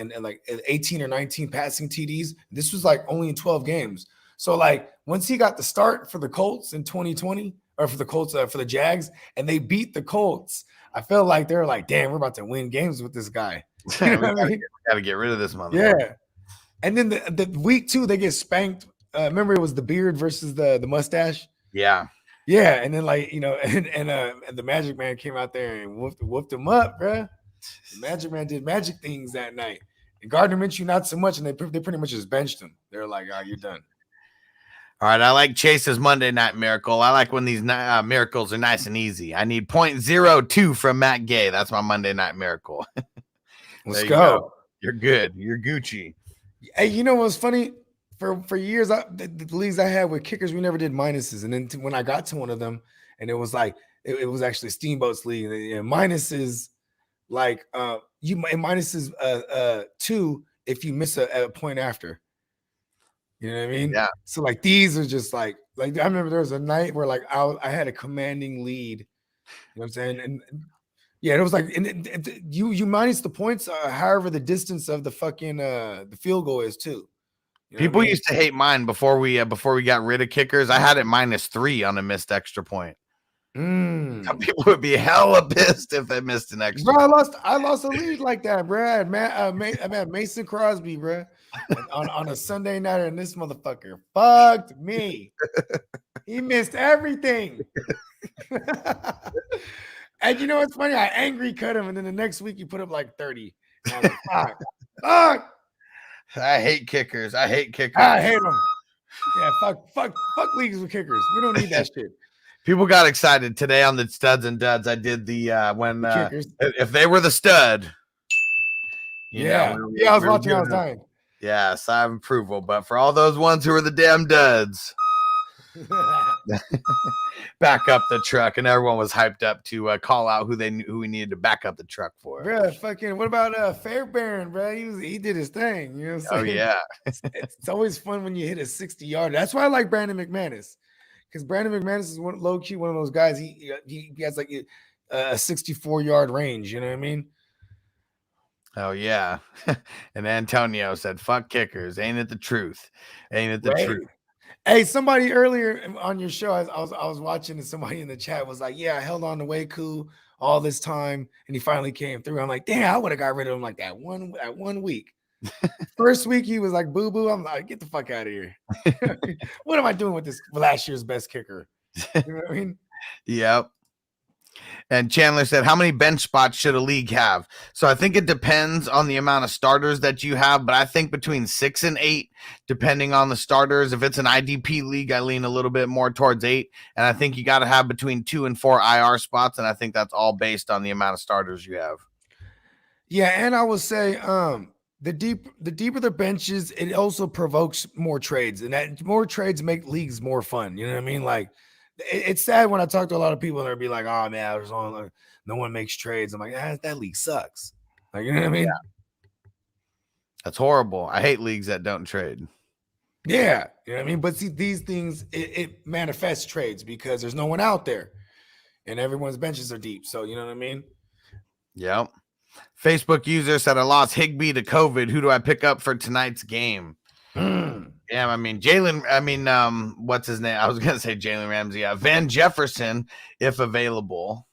Speaker 2: 18 or 19 passing TDs. This was like only in 12 games. So like once he got the start for the Colts in 2020, or for the Colts, for the Jags, and they beat the Colts, I felt like they were like, damn, we're about to win games with this guy. You know
Speaker 1: we gotta get rid of this motherfucker.
Speaker 2: Yeah. And then the week 2, they get spanked. Remember, it was the beard versus the mustache.
Speaker 1: Yeah.
Speaker 2: Yeah. And then and the Magic Man came out there and whooped him up, bro. The Magic Man did magic things that night. And Gardner Minshew not so much, and they pretty much just benched him. They're like, "Oh, you're done."
Speaker 1: All right, I like Chase's Monday Night Miracle. I like when these miracles are nice and easy. I need 0.02 from Matt Gay. That's my Monday Night Miracle.
Speaker 2: Let's go.
Speaker 1: You're good. You're Gucci.
Speaker 2: Hey, you know what's funny? For years, the leagues I had with kickers, we never did minuses. And then when I got to one of them, and it was like it was actually Steamboat's league, and minuses. Like minuses 2 if you miss a point after. You know what I mean?
Speaker 1: Yeah.
Speaker 2: So like these are just like I remember there was a night where like I had a commanding lead. You know what I'm saying? And yeah, it was like you minus the points, however the distance of the fucking the field goal is too.
Speaker 1: You know People used to hate mine before we got rid of kickers. I had it -3 on a missed extra point. Some people would be hella pissed if they missed an extra.
Speaker 2: Bro, I lost a lead like that, bro. I had Mason Crosby, bro, on a Sunday night, and this motherfucker fucked me. He missed everything. And you know what's funny? I angry cut him, and then the next week he put up like 30. And I was like, fuck.
Speaker 1: I hate kickers. I hate kickers.
Speaker 2: I hate them. Yeah, fuck leagues with kickers. We don't need that shit.
Speaker 1: People got excited today on the studs and duds. I did when if they were the stud.
Speaker 2: I was watching. I was dying.
Speaker 1: Yeah, sign of approval. But for all those ones who are the damn duds, back up the truck, and everyone was hyped up to call out who we needed to back up the truck for.
Speaker 2: Bro, fucking what about Fairbairn, bro? He did his thing. You know what I'm saying?
Speaker 1: Oh yeah,
Speaker 2: it's always fun when you hit a 60-yard. That's why I like Brandon McManus. Because Brandon McManus is low key one of those guys. He has like a 64-yard range. You know what I mean?
Speaker 1: Oh yeah. And Antonio said, "Fuck kickers. Ain't it the truth? Ain't it the truth?"
Speaker 2: Hey, somebody earlier on your show, I was watching, and somebody in the chat was like, "Yeah, I held on to Waku all this time, and he finally came through." I'm like, "Damn, I would have got rid of him like that one week." First week he was like boo boo. I'm like, get the fuck out of here. What am I doing with this last year's best kicker? You know what I mean?
Speaker 1: Yep. And Chandler said, how many bench spots should a league have? So I think it depends on the amount of starters that you have, but I think between 6 and 8, depending on the starters. If it's an IDP league, I lean a little bit more towards 8. And I think you got to have between 2 and 4 IR spots. And I think that's all based on the amount of starters you have.
Speaker 2: Yeah. And I would say, the deeper the benches, it also provokes more trades, and that more trades make leagues more fun. You know what I mean? Like, it's sad when I talk to a lot of people and they'll be like, "Oh man, there's only no one makes trades." I'm like, that league sucks. Like, you know what I mean?
Speaker 1: Yeah. That's horrible. I hate leagues that don't trade.
Speaker 2: Yeah, you know what I mean. But see, these things it manifests trades because there's no one out there, and everyone's benches are deep. So you know what I mean?
Speaker 1: Yep. Facebook user said, I lost Higbee to COVID. Who do I pick up for tonight's game? Yeah, I mean, what's his name? I was going to say Jalen Ramsey. Van Jefferson, if available.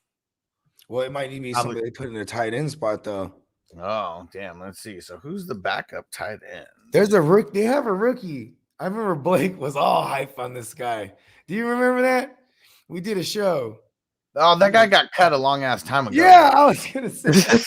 Speaker 2: Well, it might be somebody they put in a tight end spot, though.
Speaker 1: Oh, damn. Let's see. So who's the backup tight end?
Speaker 2: There's a rookie. They have a rookie. I remember Blake was all hype on this guy. Do you remember that? We did a show.
Speaker 1: Oh, that guy got cut a long ass time ago.
Speaker 2: Yeah, I was gonna say that.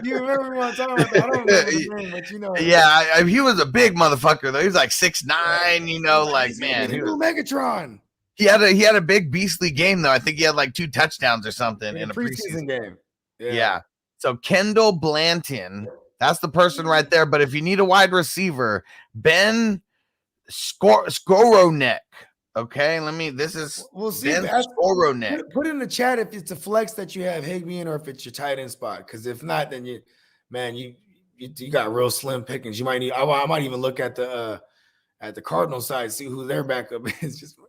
Speaker 2: You remember what I'm talking about? I don't remember his name, but you know.
Speaker 1: Yeah, he was a big motherfucker though. He was like 6'9", you know, like man.
Speaker 2: He was Megatron.
Speaker 1: He had a big beastly game though. I think he had like 2 touchdowns or something in a
Speaker 2: preseason game.
Speaker 1: Yeah. So Kendall Blanton, that's the person right there. But if you need a wide receiver, Ben Skoronek. Okay, we'll see.
Speaker 2: Put in the chat if it's a flex that you have Higbee in, or if it's your tight end spot. Because if not, then you got real slim pickings. You might need. I might even look at the Cardinal side, see who their backup is. Just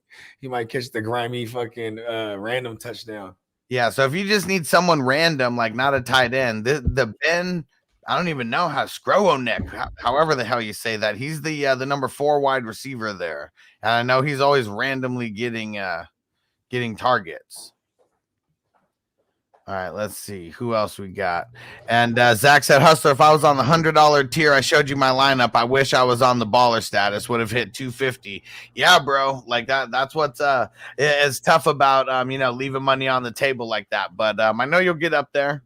Speaker 2: you might catch the grimy fucking random touchdown.
Speaker 1: Yeah, so if you just need someone random, like not a tight end, the Ben, I don't even know how Skrowonek, however the hell you say that. He's the number 4 wide receiver there, and I know he's always randomly getting targets. All right, let's see who else we got. And Zach said, Hustler, if I was on the $100 tier, I showed you my lineup. I wish I was on the baller status, would have hit 250. Yeah, bro. Like that's what's is tough about leaving money on the table like that. But I know you'll get up there.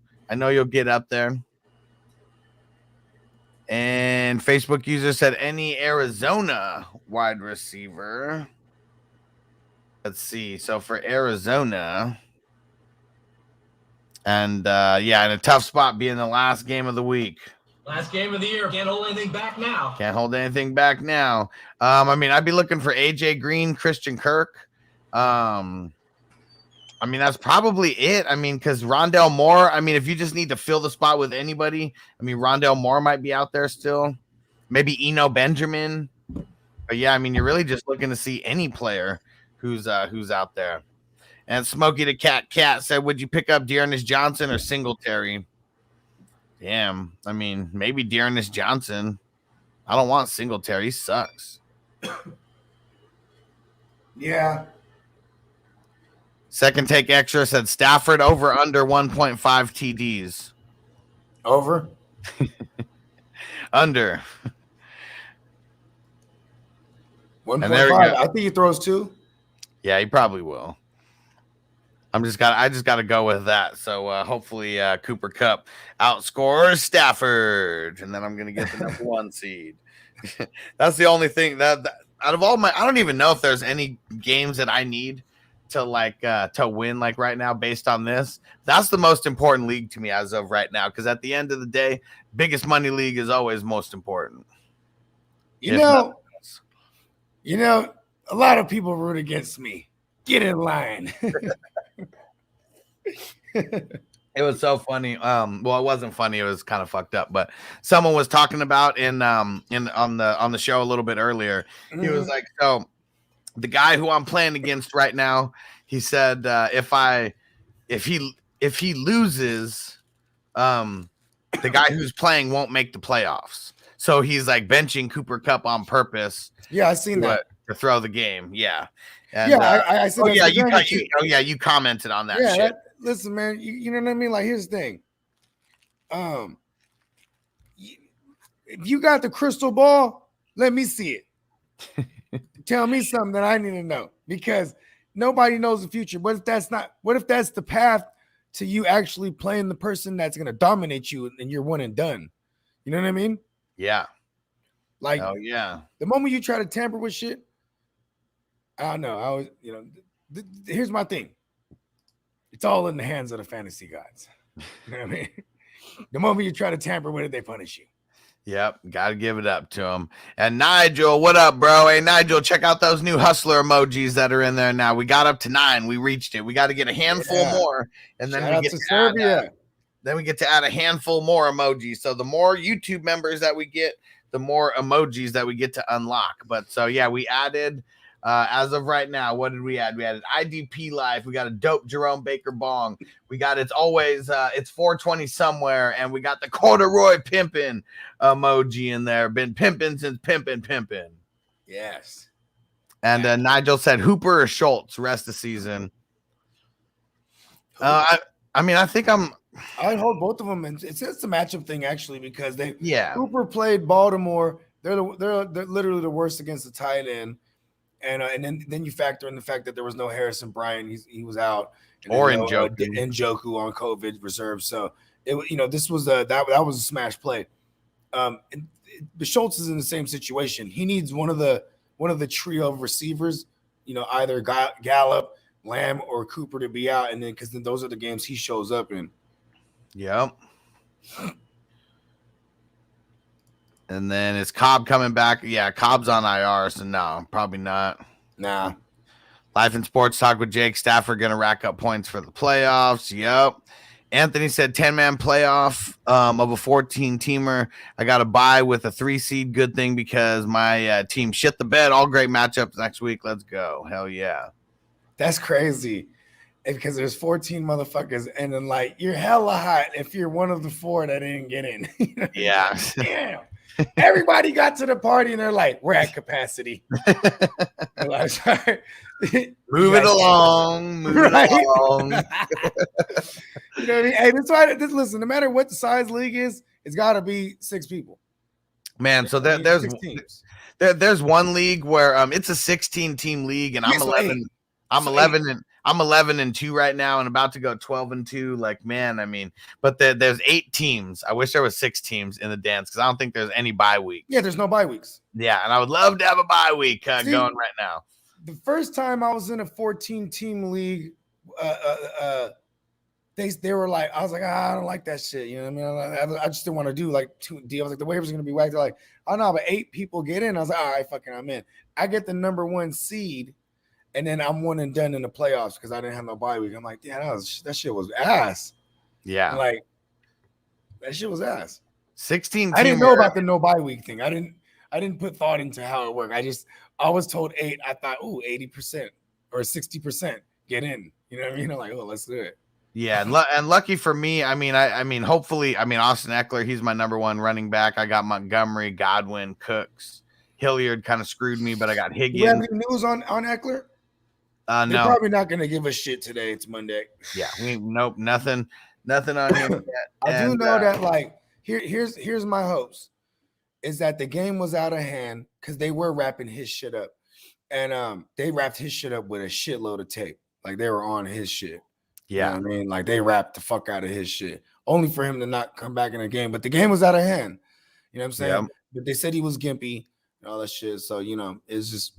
Speaker 1: And Facebook user said any Arizona wide receiver. Let's see. So for Arizona. And in a tough spot being the last game of the week.
Speaker 4: Last game of the year. Can't hold anything back now.
Speaker 1: I'd be looking for AJ Green, Christian Kirk. That's probably it. Because Rondale Moore, if you just need to fill the spot with anybody, Rondale Moore might be out there still. Maybe Eno Benjamin. But yeah, you're really just looking to see any player who's out there. And Smokey the Cat said, would you pick up Dearness Johnson or Singletary? Damn. Maybe Dearness Johnson. I don't want Singletary. He sucks.
Speaker 2: Yeah.
Speaker 1: Second Take Extra said Stafford over under 1.5 TDs.
Speaker 2: Over?
Speaker 1: Under.
Speaker 2: 1.5. I think he throws 2.
Speaker 1: Yeah, he probably will. I just got to go with that. So hopefully Cooper Kupp outscores Stafford, and then I'm going to get the number 1 seed. That's the only thing that out of all my, I don't even know if there's any games that I need to to win right now based on this. That's the most important league to me as of right now, because at the end of the day, biggest money league is always most important.
Speaker 2: You know, a lot of people root against me. Get in line.
Speaker 1: It was so funny. Well, it wasn't funny. It was kind of fucked up. But someone was talking about on the show a little bit earlier. He was like, so the guy who I'm playing against right now, he said, if he loses, the guy who's playing won't make the playoffs. So he's like benching Cooper Kupp on purpose.
Speaker 2: Yeah, I seen that
Speaker 1: to throw the game. Yeah. And,
Speaker 2: I said,
Speaker 1: you commented on that shit.
Speaker 2: Listen, man, you know what I mean? Like, here's the thing. If you got the crystal ball, let me see it. Tell me something that I need to know, because nobody knows the future. What if that's the path to you actually playing the person that's going to dominate you and you're one and done? You know what I mean?
Speaker 1: Yeah.
Speaker 2: Like,
Speaker 1: oh yeah.
Speaker 2: The moment you try to tamper with shit, I don't know. I was, here's my thing. It's all in the hands of the fantasy gods. You know what I mean? The moment you try to tamper with it, they punish you.
Speaker 1: Yep, got to give it up to him. And Nigel, what up, bro? Hey, Nigel, check out those new hustler emojis that are in there now. We got up to 9. We reached it. We got to get a handful more, and then we get to Serbia. Then we get to add a handful more emojis. So the more YouTube members that we get, the more emojis that we get to unlock. But so yeah, we added. As of right now, what did we add? We added IDP Life. We got a dope Jerome Baker bong. We got it's 420 somewhere, and we got the corduroy pimpin' emoji in there. Been pimping since pimping.
Speaker 2: Yes.
Speaker 1: And Nigel said Hooper or Schultz rest of the season. I think
Speaker 2: I'd hold both of them, and it's a matchup thing actually, because Hooper played Baltimore. They're literally the worst against the tight end. And then you factor in the fact that there was no Harrison Bryant, he was out,
Speaker 1: or Njoku
Speaker 2: on COVID reserve. So this was that was a smash play. But Schultz is in the same situation. He needs one of the trio of receivers, either Gallup, Lamb, or Cooper to be out, and then because those are the games he shows up in.
Speaker 1: Yep. And then is Cobb coming back? Yeah, Cobb's on IR, so no, probably not.
Speaker 2: Nah.
Speaker 1: Life and Sports Talk with Jake Stafford going to rack up points for the playoffs. Yep. Anthony said 10-man playoff of a 14-teamer. I got to buy with a 3-seed. Good thing because my team shit the bed. All great matchups next week. Let's go. Hell yeah.
Speaker 2: That's crazy. because there's 14 motherfuckers, and then like you're hella hot if you're one of the 4 that didn't get in.
Speaker 1: Yeah.
Speaker 2: Like, damn. Everybody got to the party and they're like, we're at capacity. Like, sorry.
Speaker 1: Move it along. Move it along.
Speaker 2: You know what I mean? Hey, that's why. Listen, no matter what the size league is, it's got to be 6 people.
Speaker 1: Man, so there's 6 teams. There's one league where it's a 16-team league, and I'm 11. I'm 11-2 right now, and about to go 12-2. Like, man, I mean, but there's 8 teams. I wish there was 6 teams in the dance because I don't think there's any bye weeks.
Speaker 2: Yeah, there's no bye weeks.
Speaker 1: Yeah, and I would love to have a bye week going right now.
Speaker 2: The first time I was in a 14-team league, they were like, I was like, I don't like that shit. You know what I mean? I just didn't want to do like 2 deals. Like the waivers are gonna be whacked. They're like, oh no, but 8 people get in. I was like, all right, fucking, I'm in. I get the number 1 seed. And then I'm 1 and done in the playoffs because I didn't have no bye week. I'm like, yeah, that shit was ass.
Speaker 1: Yeah,
Speaker 2: like that shit was ass.
Speaker 1: 16.
Speaker 2: I didn't know about the no bye week thing. I didn't put thought into how it worked. I was told 8. I thought, 80% or 60% get in. You know what I mean? I'm like, oh, let's do it.
Speaker 1: Yeah, and lucky for me, I mean, hopefully, Austin Eckler, he's my number 1 running back. I got Montgomery, Godwin, Cooks, Hilliard kind of scred me, but I got Higgins.
Speaker 2: You have any news on Eckler? They're
Speaker 1: no,
Speaker 2: probably not going to give us shit today. It's Monday.
Speaker 1: Yeah, nope, nothing on him yet.
Speaker 2: I do know that, like, here's my hopes, is that the game was out of hand because they were wrapping his shit up, and they wrapped his shit up with a shitload of tape, like they were on his shit.
Speaker 1: Yeah,
Speaker 2: you know what I mean, like they wrapped the fuck out of his shit, only for him to not come back in the game. But the game was out of hand. You know what I'm saying?
Speaker 1: Yep.
Speaker 2: But they said he was gimpy and all that shit. So it's just.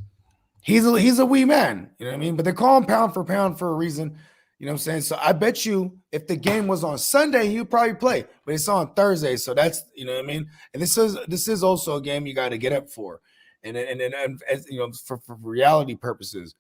Speaker 2: He's a wee man, you know what I mean? But they call him pound for pound for a reason, you know what I'm saying? So I bet you if the game was on Sunday, he'd probably play, but it's on Thursday, so that's, you know what I mean? And this is also a game you got to get up for, and as you know, for reality purposes,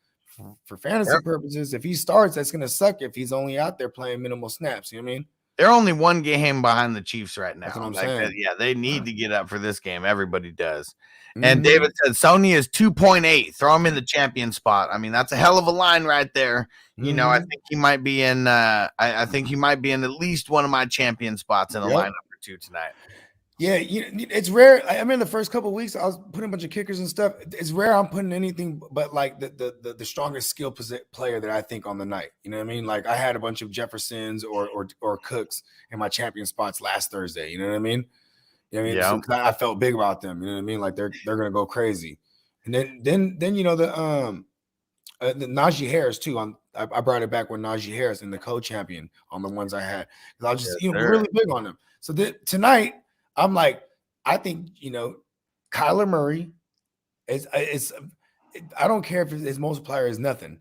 Speaker 2: for fantasy purposes, if he starts, that's gonna suck if he's only out there playing minimal snaps. You know what I mean?
Speaker 1: They're only 1 game behind the Chiefs right now.
Speaker 2: That's what I'm saying.
Speaker 1: Yeah, they need to get up for this game. Everybody does. And David said Sony is 2.8. Throw him in the champion spot. I mean, that's a hell of a line right there. You know, I think he might be in. I think he might be in at least one of my champion spots in a lineup or 2 tonight.
Speaker 2: Yeah, it's rare. I mean, the first couple of weeks, I was putting a bunch of kickers and stuff. It's rare I'm putting anything but like the strongest skill player that I think on the night. You know what I mean? Like I had a bunch of Jeffersons or Cooks in my champion spots last Thursday. You know what I mean? You know what I mean?
Speaker 1: Yeah.
Speaker 2: So I felt big about them. You know what I mean? Like they're gonna go crazy. And then you know the Najee Harris too. I brought it back with Najee Harris and the co-champion on the ones I had. I was just really big on them. So tonight. I'm like, I think, Kyler Murray is I don't care if his multiplier is nothing,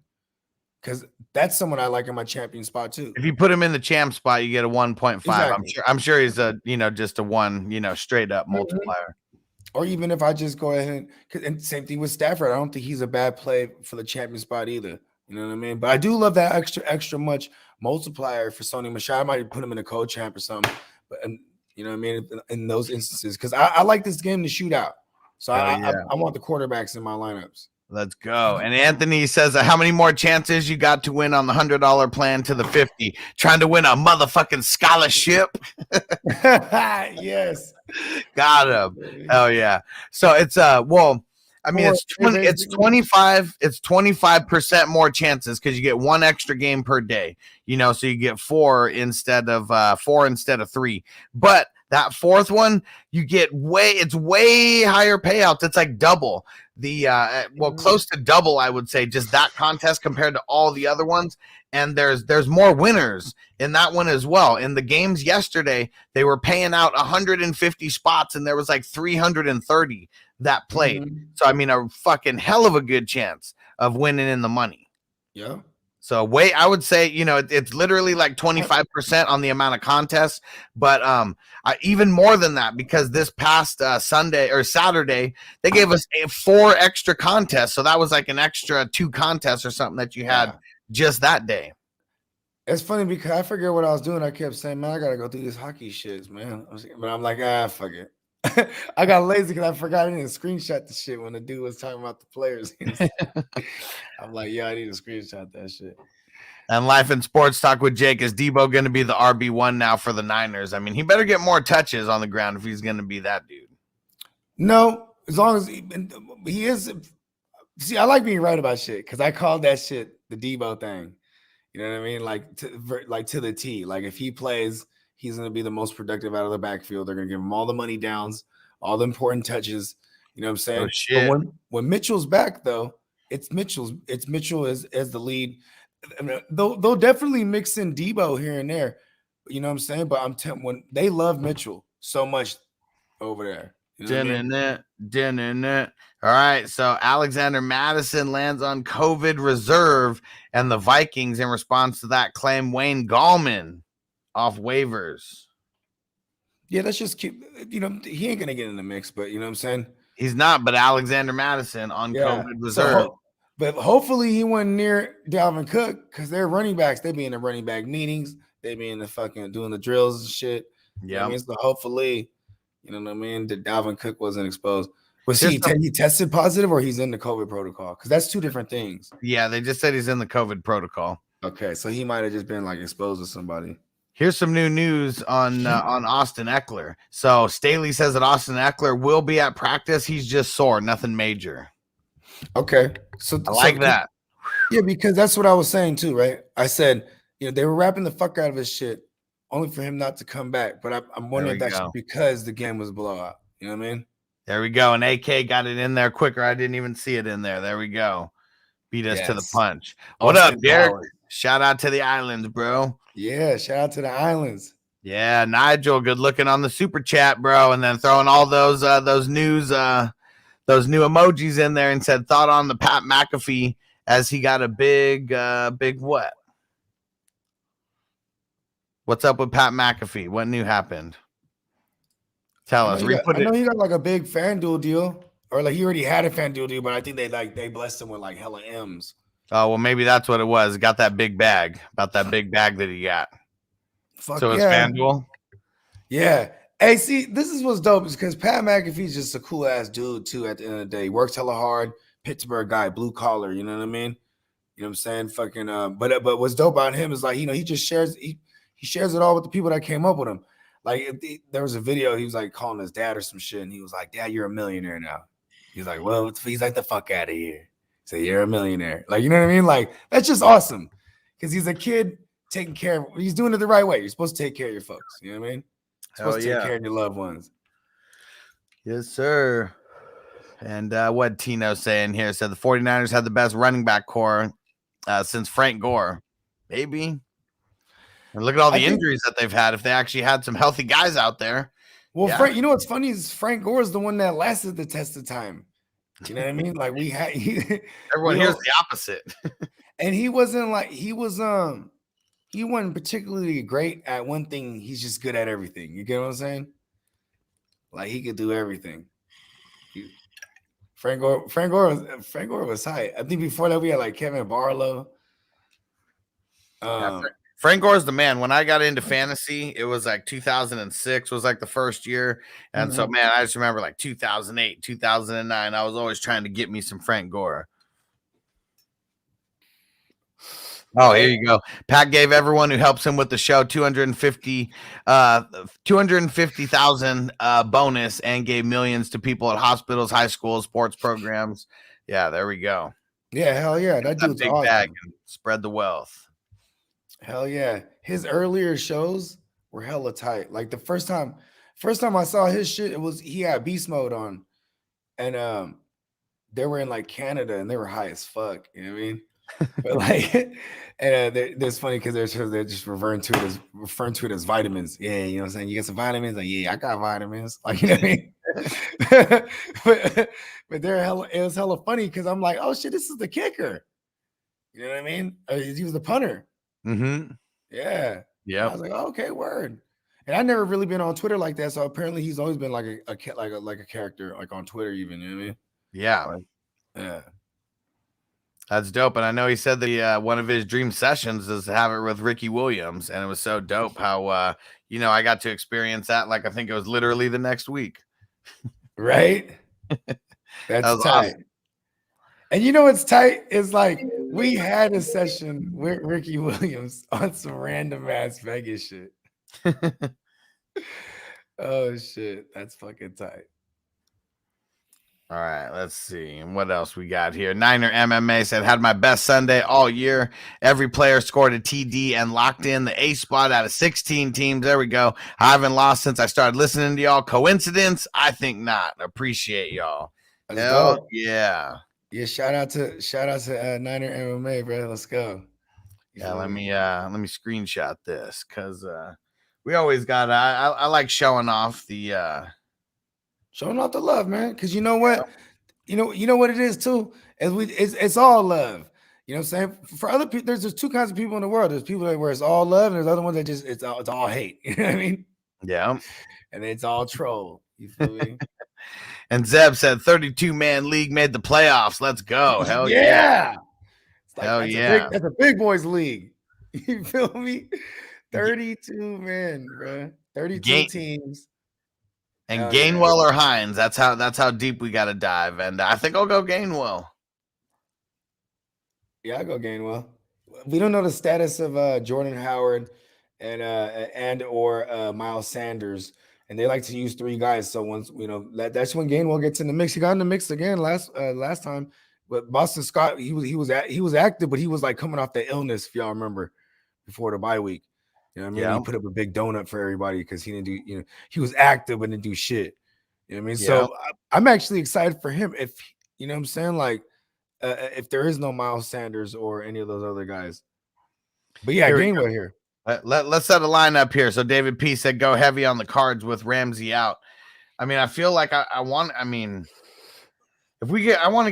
Speaker 2: because that's someone I like in my champion spot too.
Speaker 1: If you put him in the champ spot, you get a 1.5.
Speaker 2: Exactly.
Speaker 1: I'm sure he's just a 1, straight up multiplier.
Speaker 2: Or even if I just go ahead and same thing with Stafford, I don't think he's a bad play for the champion spot either. You know what I mean? But I do love that extra much multiplier for Sony Michel. I might put him in a co-champ or something, but. You know what I mean? In those instances, because I like this game to shoot out. So I want the quarterbacks in my lineups.
Speaker 1: Let's go. And Anthony says, how many more chances you got to win on the $100 plan to the 50? Trying to win a motherfucking scholarship?
Speaker 2: Yes.
Speaker 1: Got him. Hell yeah. So it's it's 25% more chances because you get 1 extra game per day, so you get 4 instead of 3. But that 4th one, you get it's way higher payouts. It's like double close to double, I would say, just that contest compared to all the other ones. And there's more winners in that one as well. In the games yesterday, they were paying out 150 spots, and there was like 330 that played. So, I mean, a fucking hell of a good chance of winning in the money.
Speaker 2: Yeah.
Speaker 1: So I would say, it's literally like 25% on the amount of contests, but even more than that, because this past Sunday or Saturday, they gave us 4 extra contests. So that was like an extra 2 contests or something that you had just that day.
Speaker 2: It's funny because I forget what I was doing. I kept saying, man, I got to go through this hockey shit, man. But I'm like, fuck it. I got lazy because I forgot I didn't screenshot the shit when the dude was talking about the players. I'm like, I need to screenshot that shit.
Speaker 1: And Life in Sports Talk with Jake, is Debo going to be the RB1 now for the Niners? I mean, he better get more touches on the ground if he's going to be that dude.
Speaker 2: No, as long as he is. See, I like being right about shit because I called that shit the Debo thing. You know what I mean? Like to the T. Like if he plays, he's going to be the most productive out of the backfield. They're going to give him all the money downs, all the important touches. You know what I'm saying?
Speaker 1: Oh, shit.
Speaker 2: But when Mitchell's back, though, it's Mitchell as the lead. I mean, they'll definitely mix in Debo here and there. You know what I'm saying? But when they love Mitchell so much over there. You know what I mean?
Speaker 1: All right, so Alexander Madison lands on COVID reserve, and the Vikings, in response to that, claim Wayne Gallman off waivers.
Speaker 2: Yeah, let's just keep. He ain't gonna get in the mix, but you know what I'm saying.
Speaker 1: He's not, but Alexander Madison on COVID reserve.
Speaker 2: But hopefully he wasn't near Dalvin Cook because they're running backs. They be in the running back meetings. They be in the fucking doing the drills and shit. Yeah, you know I mean? So hopefully, you know what I mean, that Dalvin Cook wasn't exposed. Was he tested positive or he's in the COVID protocol? Because that's two different things.
Speaker 1: Yeah, they just said he's in the COVID protocol.
Speaker 2: Okay, so he might have just been like exposed to somebody.
Speaker 1: Here's some new news on Austin Eckler. So Staley says that Austin Eckler will be at practice. He's just sore, nothing major.
Speaker 2: Okay, so
Speaker 1: I like that.
Speaker 2: Yeah, because that's what I was saying too, right? I said, they were wrapping the fuck out of his shit, only for him not to come back. But I'm wondering if that's because the game was a blowout. You know what I mean?
Speaker 1: There we go. And AK got it in there quicker. I didn't even see it in there. There we go. Beat us to the punch. What up, Derek? Shout out to the islands, bro.
Speaker 2: Yeah, shout out to the islands.
Speaker 1: Yeah, Nigel, good looking on the super chat, bro. And then throwing all those new emojis in there and said thought on the Pat McAfee as he got a big what? What's up with Pat McAfee? What new happened? Tell us.
Speaker 2: I know he got like a big FanDuel deal, or like he already had a FanDuel deal, but I think they blessed him with like hella M's.
Speaker 1: Oh, well, maybe that's what it was. Got that big bag, about that big bag that he got. So it's FanDuel?
Speaker 2: Yeah. Hey, see, this is what's dope is because Pat McAfee's just a cool ass dude too. At the end of the day, he works hella hard. Pittsburgh guy, blue collar. You know what I mean? You know what I'm saying? Fucking. But what's dope about him is like he just shares he shares it all with the people that came up with him. Like there was a video he was like calling his dad or some shit, and he was like, "Dad, you're a millionaire now." He's like, "Well," he's like, "The fuck out of here." So you're a millionaire. Like, you know what I mean? Like that's just awesome because he's a kid taking care of. He's doing it the right way. You're supposed to take care of your folks. You know what I mean? Supposed to take care of your loved ones.
Speaker 1: Yes, sir. And what Tino's saying here said the 49ers had the best running back core since Frank Gore. Maybe. And look at all the injuries that they've had. If they actually had some healthy guys out there.
Speaker 2: Well, yeah. Frank, you know what's funny is Frank Gore is the one that lasted the test of time. You know what I mean? Like
Speaker 1: everyone here's the opposite.
Speaker 2: And he wasn't particularly great at one thing. He's just good at everything. You get what I'm saying? Like he could do everything. Frank Gore was tight. I think before that we had like Kevin Barlow.
Speaker 1: Frank Gore's the man. When I got into fantasy, it was like 2006 was like the first year. And so, man, I just remember like 2008, 2009. I was always trying to get me some Frank Gore. Oh, here you go. Pat gave everyone who helps him with the show $250,000 bonus and gave millions to people at hospitals, high schools, sports programs. Yeah, there we go.
Speaker 2: Yeah, hell yeah. That dude's
Speaker 1: big
Speaker 2: awesome.
Speaker 1: Bag and spread the wealth.
Speaker 2: Hell yeah. His earlier shows were hella tight. Like the first time I saw his shit, he had beast mode on. And they were in like Canada and they were high as fuck. You know what I mean? But like, and it's funny because they're just referring to it as vitamins. Yeah, you know what I'm saying? You get some vitamins? Like, yeah, I got vitamins. Like, you know what I mean? but it was hella funny because I'm like, oh shit, this is the kicker. You know what I mean? He was the punter.
Speaker 1: Mm-hmm.
Speaker 2: Yeah. I was like, oh, okay, word. And I never really been on Twitter like that, so apparently he's always been like a character, like on Twitter, even. You know what I mean?
Speaker 1: Yeah.
Speaker 2: Yeah.
Speaker 1: That's dope. And I know he said that one of his dream sessions is to have it with Ricky Williams, and it was so dope how I got to experience that. Like I think it was literally the next week.
Speaker 2: Right. That's
Speaker 1: that
Speaker 2: tight. Awesome. And you know what's tight is like We had a session with Ricky Williams on some random ass Vegas shit. Oh shit, that's fucking tight.
Speaker 1: All right, let's see. What else we got here? Niner MMA said, had my best Sunday all year. Every player scored a TD and locked in the A spot out of 16 teams. There we go. I haven't lost since I started listening to y'all. Coincidence? I think not. Appreciate y'all.
Speaker 2: Let's
Speaker 1: Hell
Speaker 2: go.
Speaker 1: Yeah.
Speaker 2: Yeah, shout out to Niner MMA, bro. Let's go.
Speaker 1: Yeah, let me screenshot this because we always got I like showing off the
Speaker 2: showing off the love, man. Because you know what? You know what it is too? It's all love. You know what I'm saying? For other people, there's two kinds of people in the world. There's people that where it's all love, and there's other ones that just it's all hate. You know what I mean?
Speaker 1: Yeah.
Speaker 2: And it's all troll. You feel me?
Speaker 1: And Zeb said 32-man league made the playoffs. Let's go. Hell yeah.
Speaker 2: It's like,
Speaker 1: hell yeah.
Speaker 2: That's a big boys league. You feel me? 32 men, bro. 32 teams.
Speaker 1: And Gainwell or Hines. That's how deep we got to dive. And I think I'll go Gainwell.
Speaker 2: Yeah, I'll go Gainwell. We don't know the status of Jordan Howard and or Miles Sanders. And they like to use three guys. So once that's when Gainwell gets in the mix. He got in the mix again last time. But Boston Scott, he was active, but he was like coming off the illness, if y'all remember, before the bye week. You know what I mean?
Speaker 1: Yeah.
Speaker 2: He put up a big donut for everybody because he didn't do, he was active but didn't do shit. You know what I mean?
Speaker 1: Yeah.
Speaker 2: So I'm actually excited for him if you know what I'm saying, like if there is no Miles Sanders or any of those other guys. But yeah, Gainwell here.
Speaker 1: Let's set a lineup here. So David P said go heavy on the Cards with Ramsey out. I mean, I feel like I want to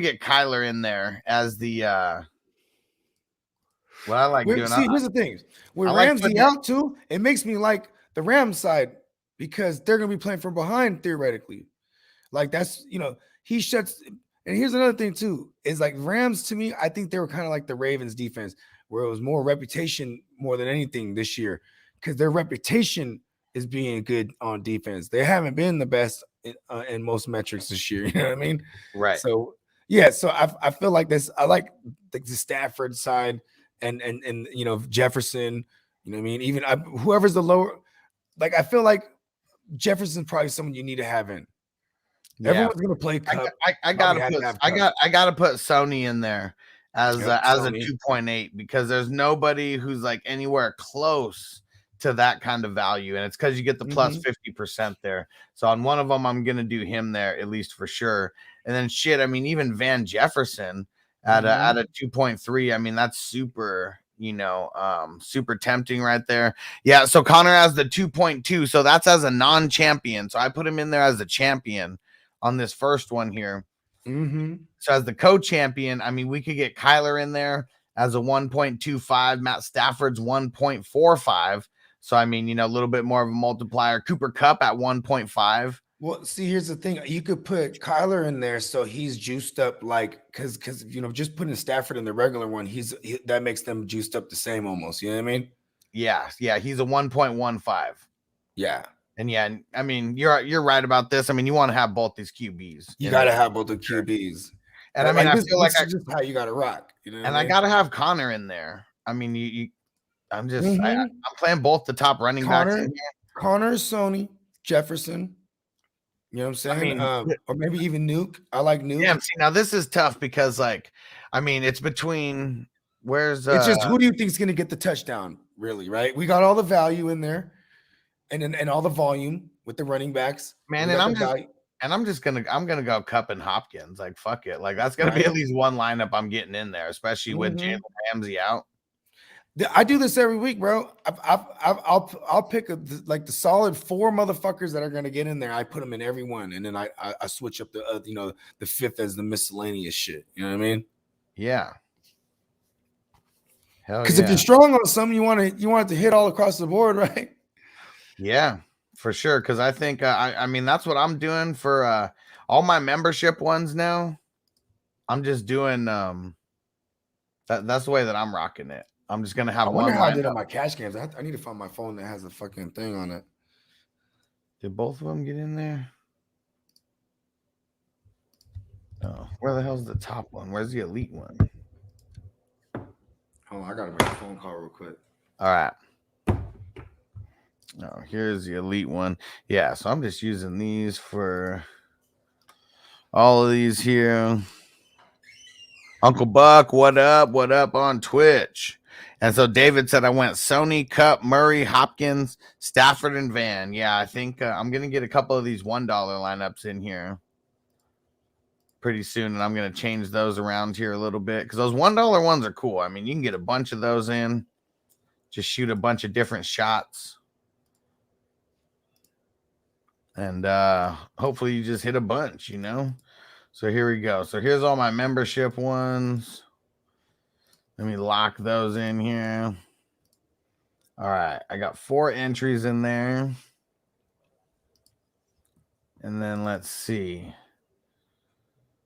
Speaker 1: get Kyler in there as the what I like doing.
Speaker 2: Here's the thing. With Ramsey out too, it makes me like the Rams side because they're gonna be playing from behind theoretically. Like that's he shuts. And here's another thing too, is like Rams to me, I think they were kind of like the Ravens defense, where it was more reputation more than anything this year, because their reputation is being good on defense. They haven't been the best in most metrics this year. You know what I mean?
Speaker 1: Right.
Speaker 2: So yeah, so I feel like this. I like the Stafford side and Jefferson. You know what I mean? Even whoever's the lower, like I feel like Jefferson's probably someone you need to have in. Yeah. Everyone's gonna play Cup.
Speaker 1: I gotta put Sony in there as a 2.8 because there's nobody who's like anywhere close to that kind of value, and it's because you get the plus 50% there. So on one of them, I'm gonna do him there at least for sure. And then I mean, even Van Jefferson at a 2.3. I mean, that's super. Super tempting right there. Yeah. So Connor has the 2.2. So that's as a non-champion. So I put him in there as a champion on this first one here. So as the co-champion, I mean, we could get Kyler in there as a 1.25. Matt Stafford's 1.45. So, I mean, a little bit more of a multiplier. Cooper Kupp at 1.5.
Speaker 2: Well, see, here's the thing. You could put Kyler in there so he's juiced up, like, because just putting Stafford in the regular one, that makes them juiced up the same almost. You know what I mean?
Speaker 1: Yeah. He's a 1.15.
Speaker 2: Yeah.
Speaker 1: And yeah, I mean, you're right about this. I mean, you want to have both these QBs.
Speaker 2: You got to have both the QBs.
Speaker 1: And I mean, I feel like
Speaker 2: this is just how you got to rock.
Speaker 1: I got to have Connor in there. I mean, I'm playing both the top running backs in here.
Speaker 2: Connor, Sony, Jefferson. You know what I'm saying? I mean, or maybe even Nuke. I like Nuke.
Speaker 1: Yeah, see, now this is tough because, like, I mean, it's between it's
Speaker 2: just who do you think is going to get the touchdown, really, right? We got all the value in there and all the volume with the running backs.
Speaker 1: Man, I'm gonna go Kupp and Hopkins. Like, fuck it. Like, that's gonna be at least one lineup I'm getting in there, especially with Jaylen Ramsey out.
Speaker 2: I do this every week, bro. I'll pick the solid 4 motherfuckers that are gonna get in there. I put them in every one, and then I switch up the the fifth as the miscellaneous shit. You know what I mean?
Speaker 1: Yeah.
Speaker 2: Because if you're strong on something, you want it to hit all across the board, right?
Speaker 1: Yeah, for sure. Because I think I mean that's what I'm doing for all my membership ones now. I'm just doing that's the way that I'm rocking it. I'm just gonna have one.
Speaker 2: I wonder how I did on my cash games. I need to find my phone that has a fucking thing on it.
Speaker 1: Did both of them get in there? Oh, where the hell's the top one? Where's the elite one?
Speaker 2: Hold on, I gotta make a phone call real quick.
Speaker 1: All right. Oh, here's the elite one. Yeah, so I'm just using these for all of these here. Uncle Buck, what up? What up on Twitch? And so David said I went Sony, Cup, Murray, Hopkins, Stafford, and Van. Yeah, I think I'm going to get a couple of these $1 lineups in here pretty soon, and I'm going to change those around here a little bit because those $1 ones are cool. I mean, you can get a bunch of those in, just shoot a bunch of different shots. And hopefully you just hit a bunch, you know. So here we go. So here's all my membership ones. Let me lock those in here. All right. I got 4 entries in there. And then let's see.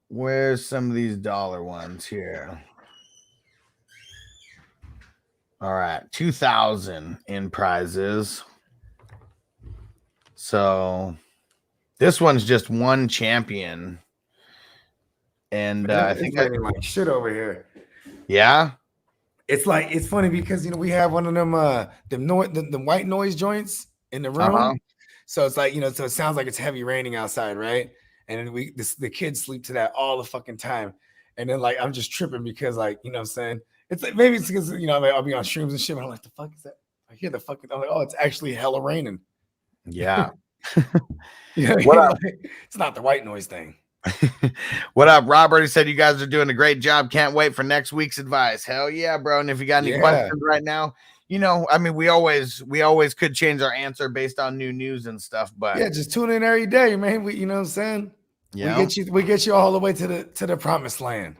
Speaker 1: Where's some of these dollar ones here? All right. 2,000 in prizes. So this one's just one champion. And I think I
Speaker 2: like shit over here.
Speaker 1: Yeah.
Speaker 2: It's like it's funny because we have one of them the white noise joints in the room. So it's like, so it sounds like it's heavy raining outside, right? And then the kids sleep to that all the fucking time. And then like I'm just tripping because like, what I'm saying? It's like maybe it's because I'll be on streams and shit, but I'm like, the fuck is that? I hear the fucking I'm like, oh, it's actually hella raining.
Speaker 1: Yeah.
Speaker 2: What up? It's not the white noise thing.
Speaker 1: What up? Robert said you guys are doing a great job. Can't wait for next week's advice. Hell yeah, bro. And if you got any questions right now, I mean, we always could change our answer based on new news and stuff, but
Speaker 2: yeah, just tune in every day, man. You know what I'm saying? Yeah, we get you all the way to the promised land.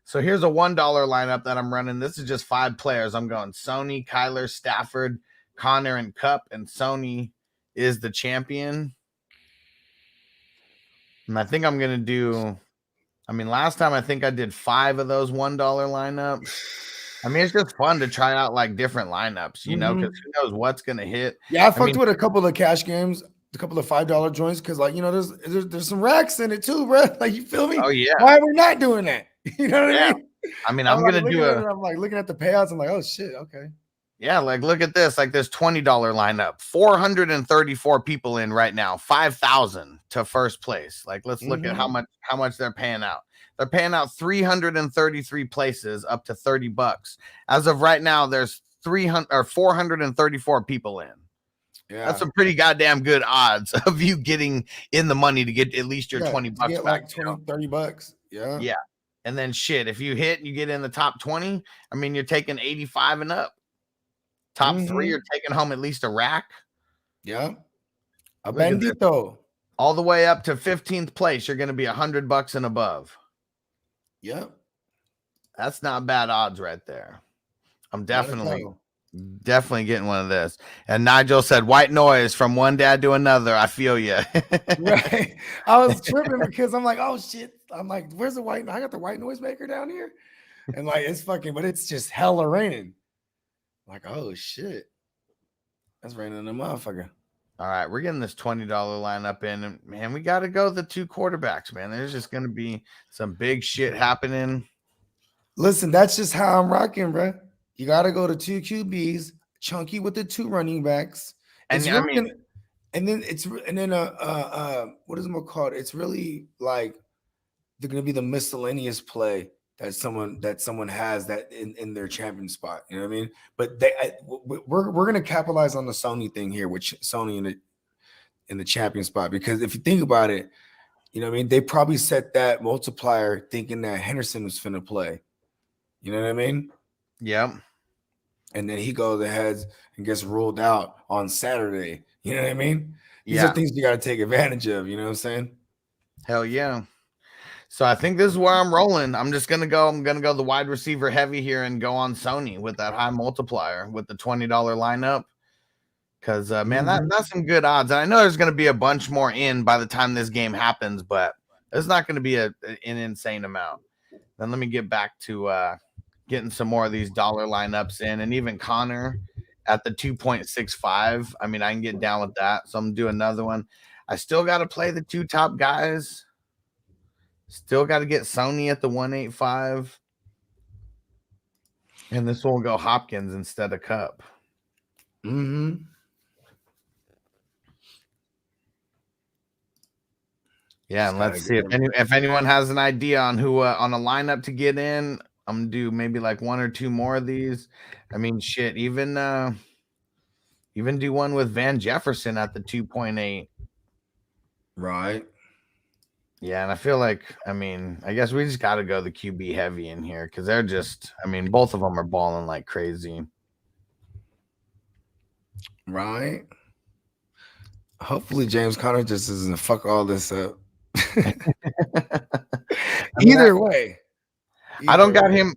Speaker 1: So here's a $1 lineup that I'm running. This is just 5 players. I'm going Sony, Kyler, Stafford, Connor, and Cup, and Sony is the champion. And I think I'm going to do, last time I think I did 5 of those $1 lineups. I mean, it's just fun to try out like different lineups, because who knows what's going to hit.
Speaker 2: Yeah, I fucked with a couple of cash games, a couple of $5 joints, because like, there's some racks in it too, bro. Like, you feel me?
Speaker 1: Oh, yeah.
Speaker 2: Why are we not doing that? You know what I mean?
Speaker 1: I mean, I'm going to do
Speaker 2: I'm like looking at the payouts. I'm like, oh shit. Okay.
Speaker 1: Yeah. Like, look at this, like this $20 lineup, 434 people in right now, 5,000 to first place. Like, let's look at how much they're paying out. They're paying out 333 places up to $30. As of right now, there's 434 people in. Yeah. That's some pretty goddamn good odds of you getting in the money to get at least your $20 back.
Speaker 2: Like $20-$30. Yeah.
Speaker 1: Yeah. And then shit, if you hit and you get in the top 20, I mean, you're taking 85 and up. Top 3, you're taking home at least a rack.
Speaker 2: Yeah. A bandito.
Speaker 1: All the way up to 15th place, you're going to be $100 and above.
Speaker 2: Yep.
Speaker 1: That's not bad odds right there. I'm definitely getting one of this. And Nigel said, white noise from one dad to another. I feel you.
Speaker 2: Right. I was tripping because I'm like, oh shit. I'm like, where's the white? I got the white noise maker down here. And like, it's fucking, but it's just hella raining. Like, oh shit. That's raining in a motherfucker.
Speaker 1: All right. We're getting this $20 lineup in. And man, we got to go the 2 quarterbacks, man. There's just going to be some big shit happening.
Speaker 2: Listen, that's just how I'm rocking, bro. You got to go to 2 QBs, chunky with the 2 running backs. And what is it called? It's really like they're going to be the miscellaneous play that someone has that in their champion spot. You know what I mean? But we're going to capitalize on the Sony thing here, which Sony in the champion spot, because if you think about it, you know what I mean? They probably set that multiplier thinking that Henderson was finna play. You know what I mean?
Speaker 1: Yep.
Speaker 2: And then he goes ahead and gets ruled out on Saturday. You know what I mean? These are things you got to take advantage of. You know what I'm saying?
Speaker 1: Hell yeah. So I think this is where I'm rolling. I'm going to go the wide receiver heavy here and go on Sony with that high multiplier with the $20 lineup. Because, man, that's some good odds. And I know there's going to be a bunch more in by the time this game happens, but it's not going to be an insane amount. Then let me get back to getting some more of these dollar lineups in, and even Connor at the 2.65. I mean, I can get down with that. So I'm going to do another one. I still got to play the 2 top guys. Still got to get Sony at the 185. And this will go Hopkins instead of Cup.
Speaker 2: Mm-hmm.
Speaker 1: Yeah, and let's see if anyone has an idea on who on a lineup to get in. I'm gonna do maybe like one or two more of these. I mean, shit, even do one with Van Jefferson at the 2.8.
Speaker 2: Right.
Speaker 1: Yeah, and I feel like, I mean, I guess we just got to go the QB heavy in here because they're just, I mean, both of them are balling like crazy.
Speaker 2: Right. Hopefully James Conner just doesn't fuck all this up. Either way.
Speaker 1: I don't got him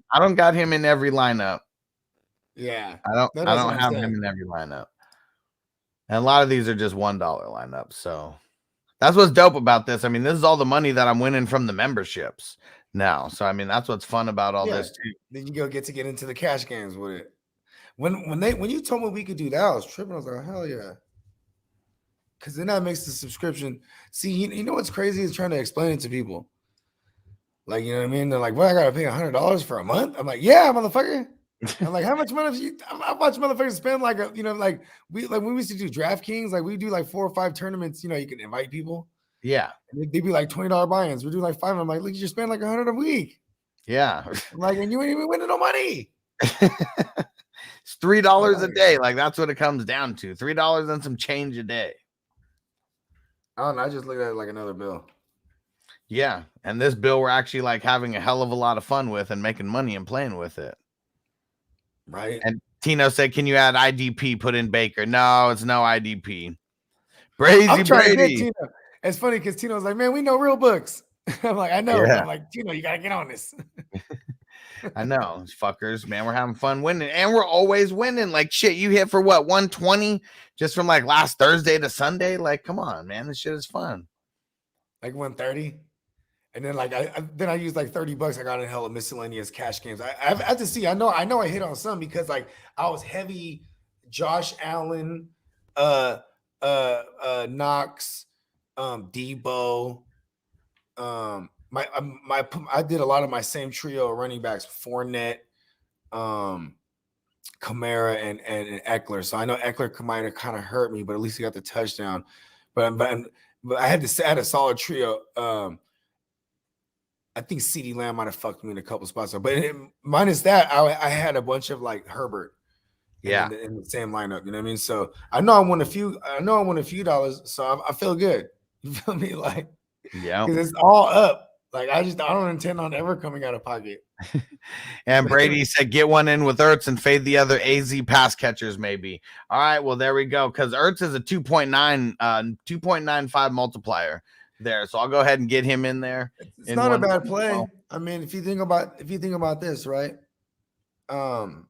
Speaker 1: in every lineup.
Speaker 2: Yeah.
Speaker 1: I don't have him in every lineup. And a lot of these are just $1 lineups. So that's what's dope about this. I mean, this is all the money that I'm winning from the memberships now. So I mean, that's what's fun about all this too.
Speaker 2: Then you get into the cash games with it. When you told me we could do that, I was tripping. I was like, hell yeah. Because then that makes the subscription. See, you know what's crazy is trying to explain it to people. Like, you know what I mean? They're like, well, I got to pay $100 for a month. I'm like, yeah, motherfucker. I'm like, how much money how much motherfuckers spend? Like, like when we used to do DraftKings, like we do like 4 or 5 tournaments, you can invite people.
Speaker 1: Yeah.
Speaker 2: And they'd be like $20 buy-ins. We're doing like 5. I'm like, look, you spend like $100 a week.
Speaker 1: Yeah.
Speaker 2: I'm like, and you ain't even winning no money.
Speaker 1: It's $3 a day. Like that's what it comes down to. $3 and some change a day.
Speaker 2: I don't know. I just look at it like another bill.
Speaker 1: Yeah. And this bill we're actually like having a hell of a lot of fun with and making money and playing with it.
Speaker 2: Right.
Speaker 1: And Tino said, can you add IDP, put in Baker? No, it's no IDP. Brady.
Speaker 2: It's funny because Tino's like, man, we know real books. I'm like, I know.
Speaker 1: Yeah.
Speaker 2: I'm like, Tino, you got to get on this.
Speaker 1: I know. Fuckers, man, we're having fun winning. And we're always winning. Like, shit, you hit for what, 120 just from like last Thursday to Sunday? Like, come on, man. This shit is fun.
Speaker 2: Like 130. And then like I used like $30. I got in hell of miscellaneous cash games. I have to see. I know I hit on some because like I was heavy Josh Allen, Knox, Debo. I did a lot of my same trio of running backs, Fournette, Kamara, and Eckler. So I know Eckler might have kind of hurt me, but at least he got the touchdown. But I had a solid trio. I think CeeDee Lamb might have fucked me in a couple spots. But minus that, I had a bunch of like Herbert.
Speaker 1: Yeah,
Speaker 2: in the same lineup. You know what I mean? So I know I won a few dollars. So I feel good. You feel me? Like,
Speaker 1: yeah,
Speaker 2: because it's all up. Like I don't intend on ever coming out of pocket.
Speaker 1: And Brady said, get one in with Ertz and fade the other AZ pass catchers, maybe. All right, well, there we go. Because Ertz is a 2.95 multiplier there. So I'll go ahead and get him in there.
Speaker 2: It's not a bad play. Well, I mean, if you think about this, right? Ertz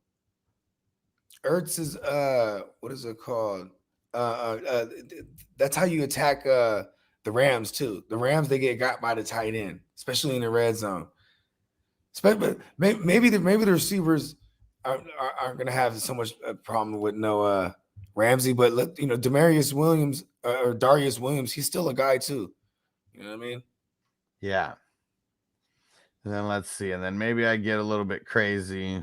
Speaker 2: is what is it called? That's how you attack the Rams too. The Rams, they get got by the tight end, especially in the red zone. But maybe the receivers aren't going to have so much problem with no Ramsey, but Demarius Williams or Darius Williams, he's still a guy too. You know what I mean?
Speaker 1: Yeah. And then let's see, and then maybe I get a little bit crazy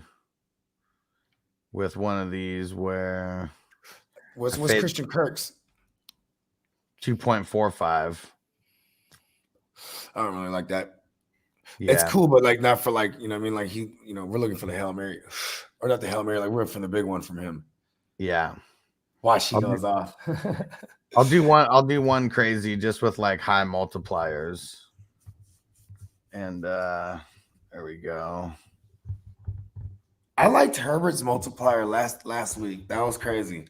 Speaker 1: with one of these where
Speaker 2: what's Christian Kirk's
Speaker 1: 2.45.
Speaker 2: I don't really like that.
Speaker 1: Yeah.
Speaker 2: It's cool, but like not for like, you know what I mean? Like he, we're looking for the Hail Mary. Or not the Hail Mary, like we're from the big one from him.
Speaker 1: Yeah.
Speaker 2: Watch he goes off.
Speaker 1: I'll do one crazy just with like high multipliers. And there we go.
Speaker 2: I liked Herbert's multiplier last week. That was crazy.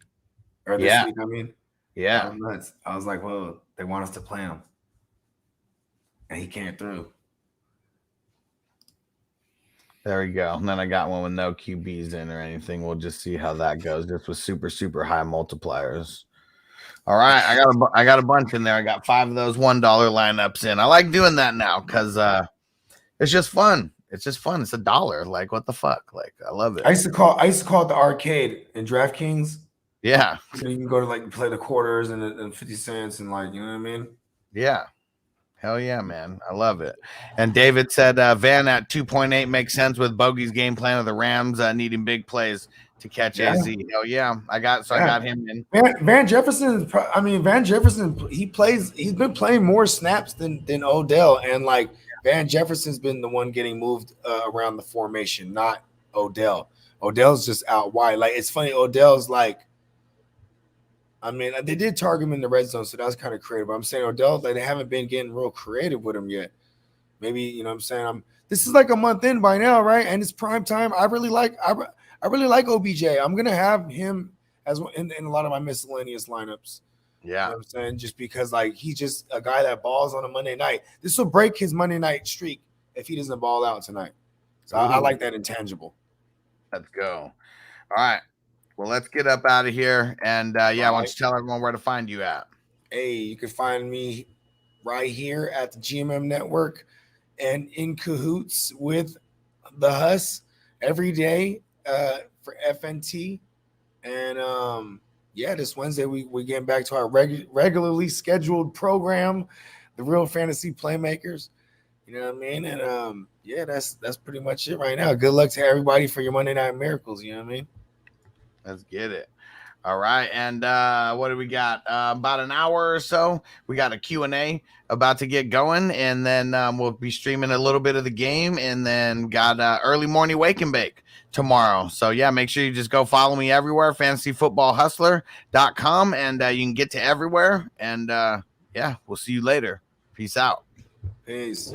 Speaker 2: Or this week, I mean.
Speaker 1: Yeah.
Speaker 2: That was nuts. I was like, whoa, they want us to play him. And he came through.
Speaker 1: There we go. And then I got one with no QBs in or anything. We'll just see how that goes. Just with super, super high multipliers. All right. I got a bunch in there. I got 5 of those $1 lineups in. I like doing that now because it's just fun. It's just fun. It's $1. Like, what the fuck? Like, I love it.
Speaker 2: I used to call it the arcade in DraftKings.
Speaker 1: Yeah.
Speaker 2: So you can go to like play the quarters and 50 cents and like, you know what I mean?
Speaker 1: Yeah. Hell yeah, man. I love it. And David said Van at 2.8 makes sense with Bogey's game plan of the Rams needing big plays to catch AZ. Hell yeah. I got him in.
Speaker 2: Van Jefferson, he's been playing more snaps than Odell. And like Van Jefferson's been the one getting moved around the formation, not Odell. Odell's just out wide. Like, it's funny. Odell's like, I mean, they did target him in the red zone, so that was kind of creative. But I'm saying Odell, like, they haven't been getting real creative with him yet. Maybe, you know what I'm saying? This is like a month in by now, right? And it's prime time. I really like OBJ. I'm gonna have him as in a lot of my miscellaneous lineups.
Speaker 1: Yeah.
Speaker 2: You know what I'm saying? Just because, like, he's just a guy that balls on a Monday night. This will break his Monday night streak if he doesn't ball out tonight. So I like that intangible.
Speaker 1: Let's go. All right. Well, let's get up out of here. And why don't you tell everyone where to find you at?
Speaker 2: Hey, you can find me right here at the GMM Network and in cahoots with the Huss every day for FNT. And this Wednesday we're getting back to our regularly scheduled program, the Real Fantasy Playmakers. You know what I mean? And that's pretty much it right now. Good luck to everybody for your Monday Night Miracles. You know what I mean?
Speaker 1: Let's get it. All right. And what do we got? About an hour or so. We got a Q&A about to get going. And then we'll be streaming a little bit of the game. And then got early morning wake and bake tomorrow. So, yeah, make sure you just go follow me everywhere, fantasyfootballhustler.com. And you can get to everywhere. And, we'll see you later. Peace out.
Speaker 2: Peace.